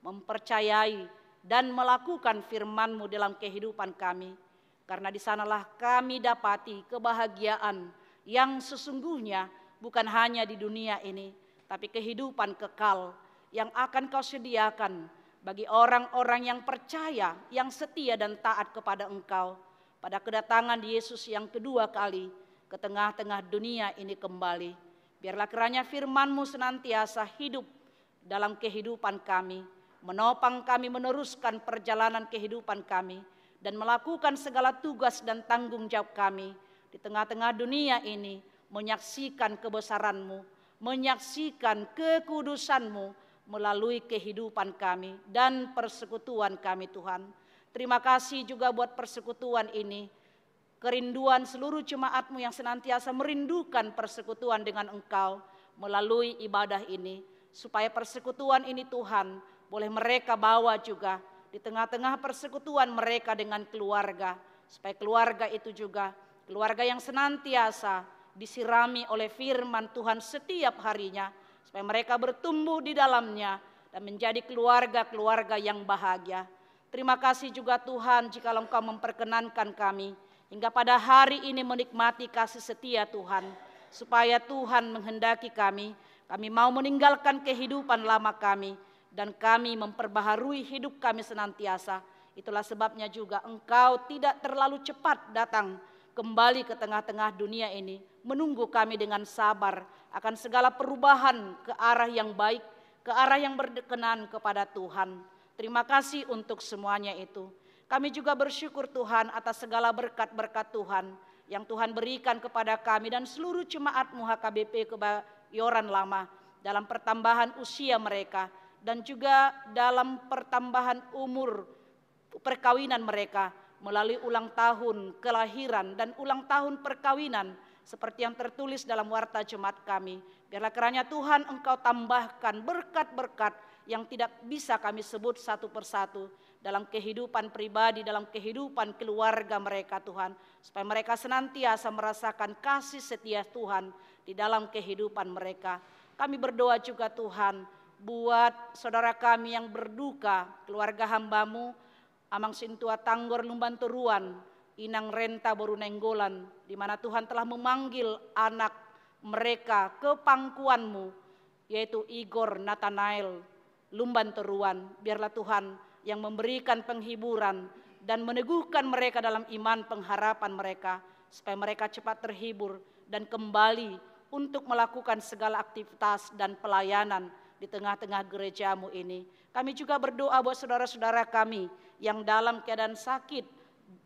mempercayai, dan melakukan firman-Mu dalam kehidupan kami. Karena di sanalah kami dapati kebahagiaan yang sesungguhnya bukan hanya di dunia ini, tapi kehidupan kekal yang akan Kau sediakan bagi orang-orang yang percaya, yang setia dan taat kepada Engkau pada kedatangan Yesus yang kedua kali ke tengah-tengah dunia ini kembali. Biarlah kiranya firman-Mu senantiasa hidup dalam kehidupan kami, menopang kami meneruskan perjalanan kehidupan kami, dan melakukan segala tugas dan tanggung jawab kami di tengah-tengah dunia ini, menyaksikan kebesaran-Mu, menyaksikan kekudusan-Mu melalui kehidupan kami dan persekutuan kami Tuhan. Terima kasih juga buat persekutuan ini, kerinduan seluruh jemaat-Mu yang senantiasa merindukan persekutuan dengan Engkau melalui ibadah ini, supaya persekutuan ini Tuhan boleh mereka bawa juga di tengah-tengah persekutuan mereka dengan keluarga, supaya keluarga itu juga keluarga yang senantiasa disirami oleh firman Tuhan setiap harinya, supaya mereka bertumbuh di dalamnya dan menjadi keluarga-keluarga yang bahagia. Terima kasih juga Tuhan jikalau Engkau memperkenankan kami hingga pada hari ini menikmati kasih setia Tuhan, supaya Tuhan menghendaki kami mau meninggalkan kehidupan lama kami dan kami memperbaharui hidup kami senantiasa. Itulah sebabnya juga Engkau tidak terlalu cepat datang kembali ke tengah-tengah dunia ini, menunggu kami dengan sabar akan segala perubahan ke arah yang baik, ke arah yang berkenan kepada Tuhan. Terima kasih untuk semuanya itu. Kami juga bersyukur Tuhan atas segala berkat-berkat Tuhan yang Tuhan berikan kepada kami dan seluruh jemaat-Mu HKBP Kebayoran Lama dalam pertambahan usia mereka dan juga dalam pertambahan umur perkawinan mereka melalui ulang tahun kelahiran dan ulang tahun perkawinan seperti yang tertulis dalam warta jemaat kami. Biarlah kiranya Tuhan Engkau tambahkan berkat-berkat yang tidak bisa kami sebut satu persatu dalam kehidupan pribadi, dalam kehidupan keluarga mereka Tuhan, supaya mereka senantiasa merasakan kasih setia Tuhan di dalam kehidupan mereka. Kami berdoa juga Tuhan buat saudara kami yang berduka, keluarga hamba-Mu Amang Sintua Tanggor Lumbanturuan, Inang Renta Boru Nenggolan, di mana Tuhan telah memanggil anak mereka ke pangkuan-Mu, yaitu Igor Nathanael Lumbanturuan. Biarlah Tuhan yang memberikan penghiburan dan meneguhkan mereka dalam iman pengharapan mereka, supaya mereka cepat terhibur dan kembali untuk melakukan segala aktivitas dan pelayanan di tengah-tengah gereja-Mu ini. Kami juga berdoa buat saudara-saudara kami yang dalam keadaan sakit,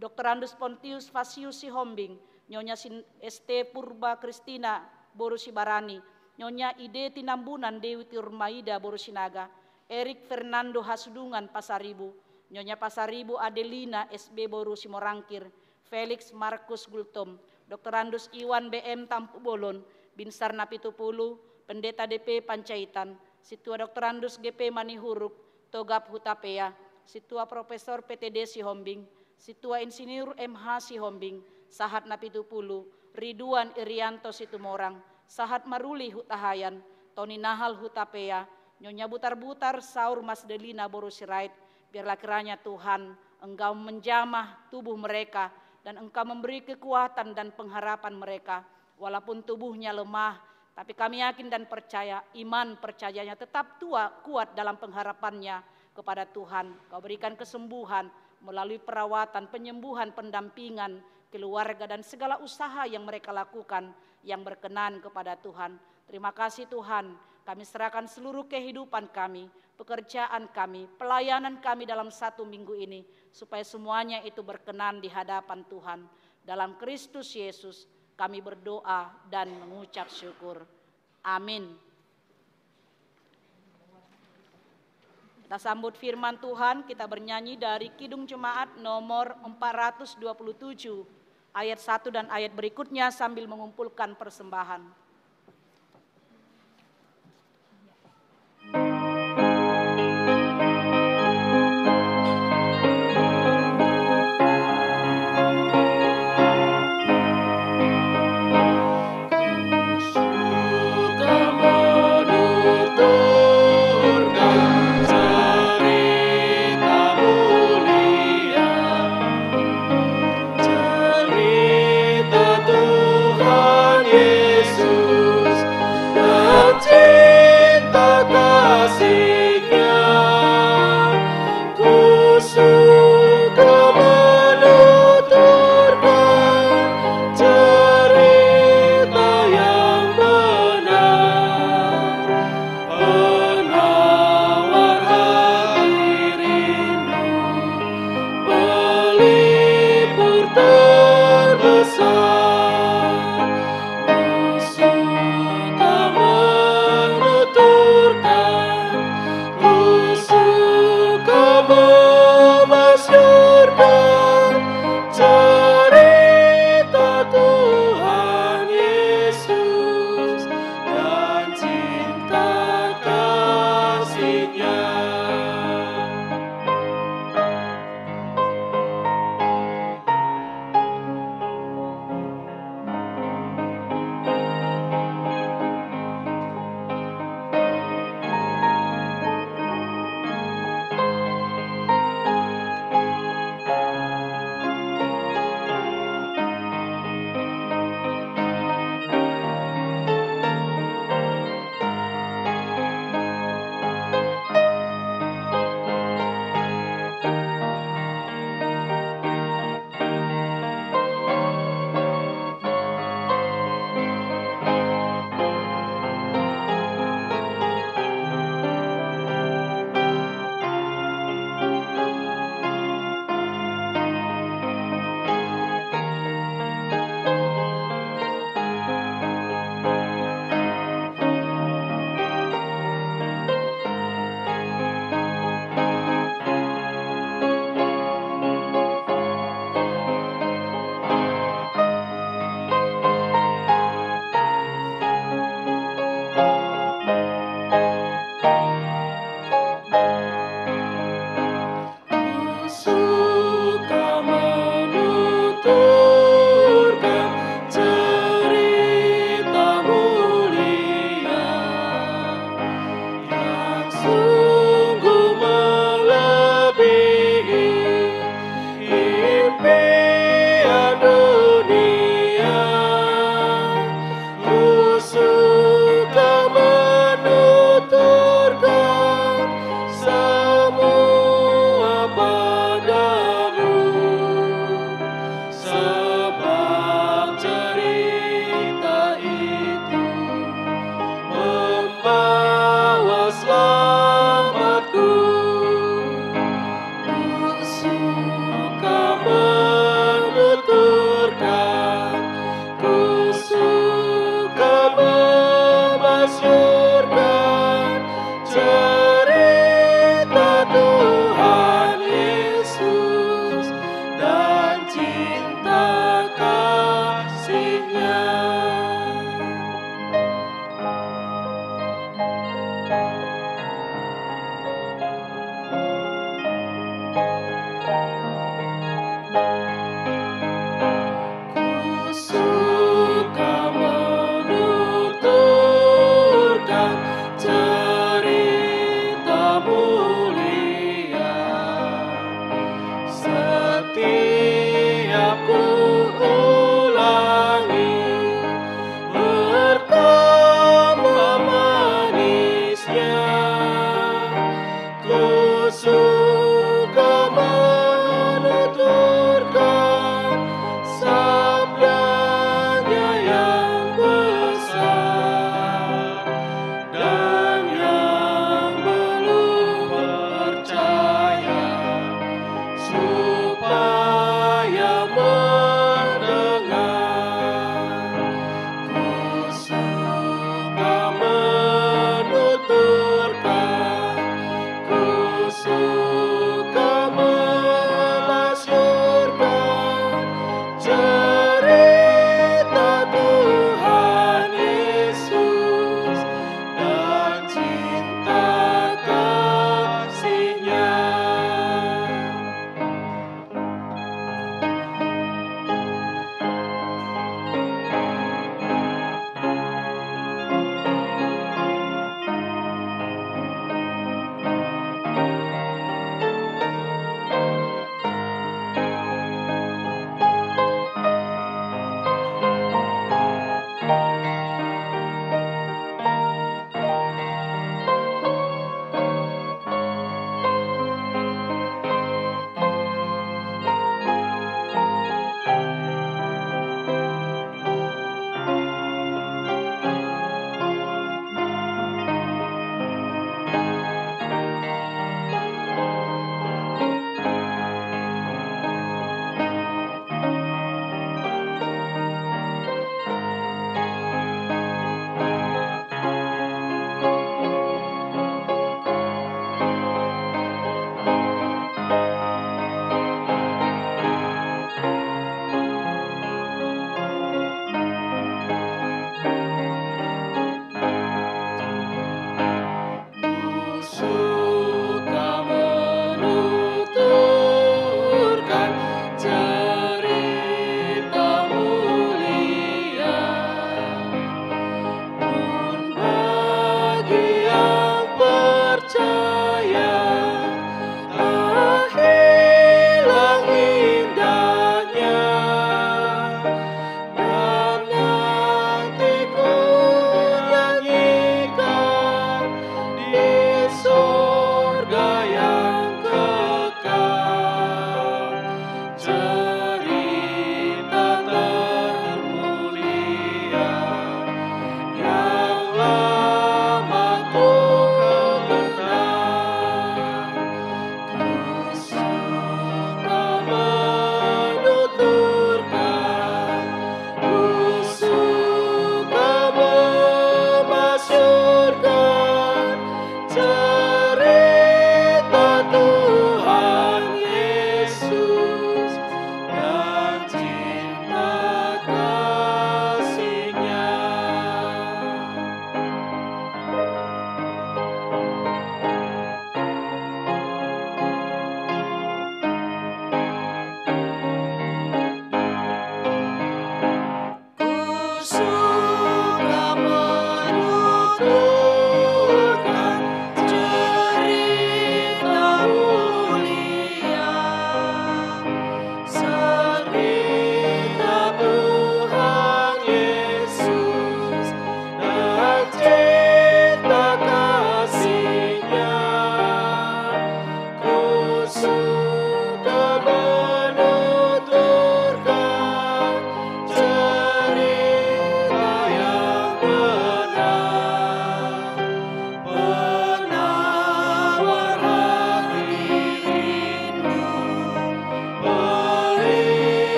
Dr. Andus Pontius Fasius Sihombing, Nyonya ST Purba Kristina Boru Sibarani, Nyonya Ide Tinambunan Dewi Tirmaida Boru Sinaga, Erik Fernando Hasudungan Pasaribu, Nyonya Pasaribu Adelina SB Boru Simorangkir, Felix Markus Gultom, Dr. Andus Iwan BM Tampu Bolon, Binsar Napitupulu, Pendeta DP Pancaitan, Situa Dr. Andus GP Manihuruk, Togap Hutapea, Situa Profesor PTD Sihombing, Situa Insinyur MH Sihombing, Sahat Napitupulu, Ridwan Irianto Situmorang, Sahat Maruli Hutahayan, Tony Nahal Hutapea, Nyonya Butar-Butar, Saur Mas Delina Boru Sirait, biarlah kiranya Tuhan Engkau menjamah tubuh mereka dan Engkau memberi kekuatan dan pengharapan mereka. Walaupun tubuhnya lemah, tapi kami yakin dan percaya, iman percayanya tetap kuat dalam pengharapannya kepada Tuhan. Kau berikan kesembuhan melalui perawatan, penyembuhan, pendampingan, keluarga dan segala usaha yang mereka lakukan yang berkenan kepada Tuhan. Terima kasih Tuhan, kami serahkan seluruh kehidupan kami, pekerjaan kami, pelayanan kami dalam 1 minggu ini, supaya semuanya itu berkenan di hadapan Tuhan. Dalam Kristus Yesus kami berdoa dan mengucap syukur. Amin. Kita sambut firman Tuhan, kita bernyanyi dari Kidung Jemaat nomor 427, ayat 1 dan ayat berikutnya sambil mengumpulkan persembahan.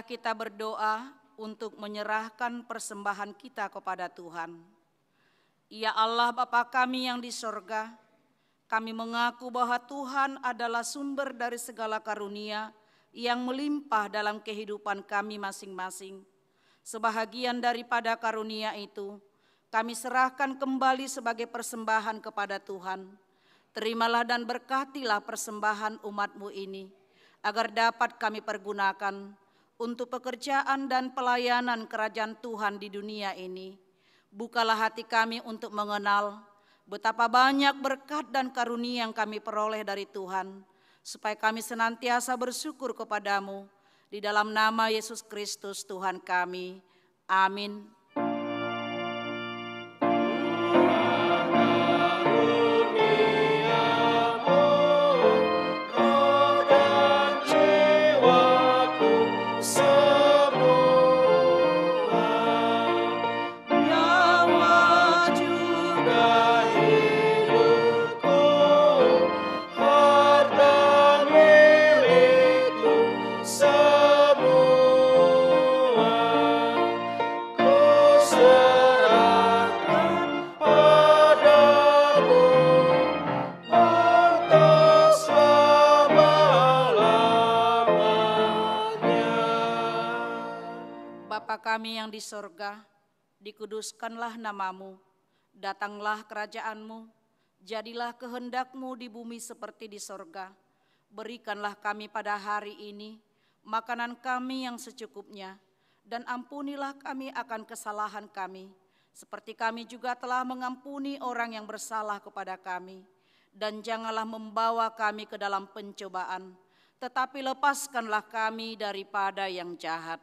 Marilah kita berdoa untuk menyerahkan persembahan kita kepada Tuhan. Ya Allah Bapa kami yang di sorga, kami mengaku bahwa Tuhan adalah sumber dari segala karunia yang melimpah dalam kehidupan kami masing-masing. Sebahagian daripada karunia itu, kami serahkan kembali sebagai persembahan kepada Tuhan. Terimalah dan berkatilah persembahan umat-Mu ini, agar dapat kami pergunakan untuk pekerjaan dan pelayanan kerajaan Tuhan di dunia ini. Bukalah hati kami untuk mengenal betapa banyak berkat dan karunia yang kami peroleh dari Tuhan, supaya kami senantiasa bersyukur kepadamu. Di dalam nama Yesus Kristus Tuhan kami. Amin. Kami yang di sorga, dikuduskanlah namamu, datanglah kerajaan-Mu, jadilah kehendak-Mu di bumi seperti di sorga. Berikanlah kami pada hari ini makanan kami yang secukupnya, dan ampunilah kami akan kesalahan kami, seperti kami juga telah mengampuni orang yang bersalah kepada kami. Dan janganlah membawa kami ke dalam pencobaan, tetapi lepaskanlah kami daripada yang jahat.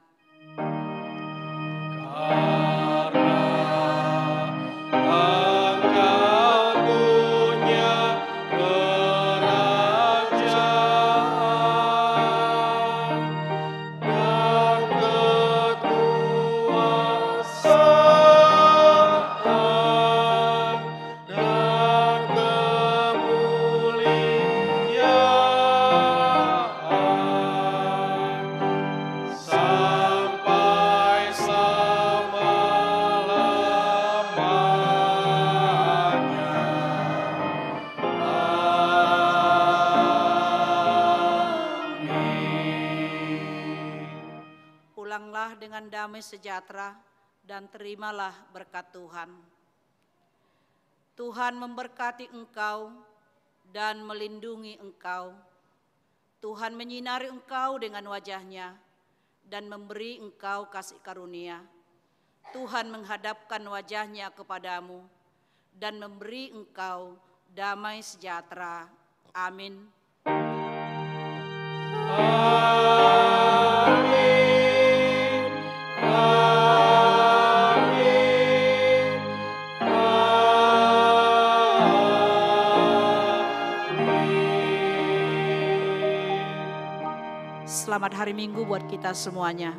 Dengan damai sejahtera dan terimalah berkat Tuhan. Tuhan memberkati engkau dan melindungi engkau. Tuhan menyinari engkau dengan wajah-Nya dan memberi engkau kasih karunia. Tuhan menghadapkan wajah-Nya kepadamu dan memberi engkau damai sejahtera. Amin. Selamat hari Minggu buat kita semuanya.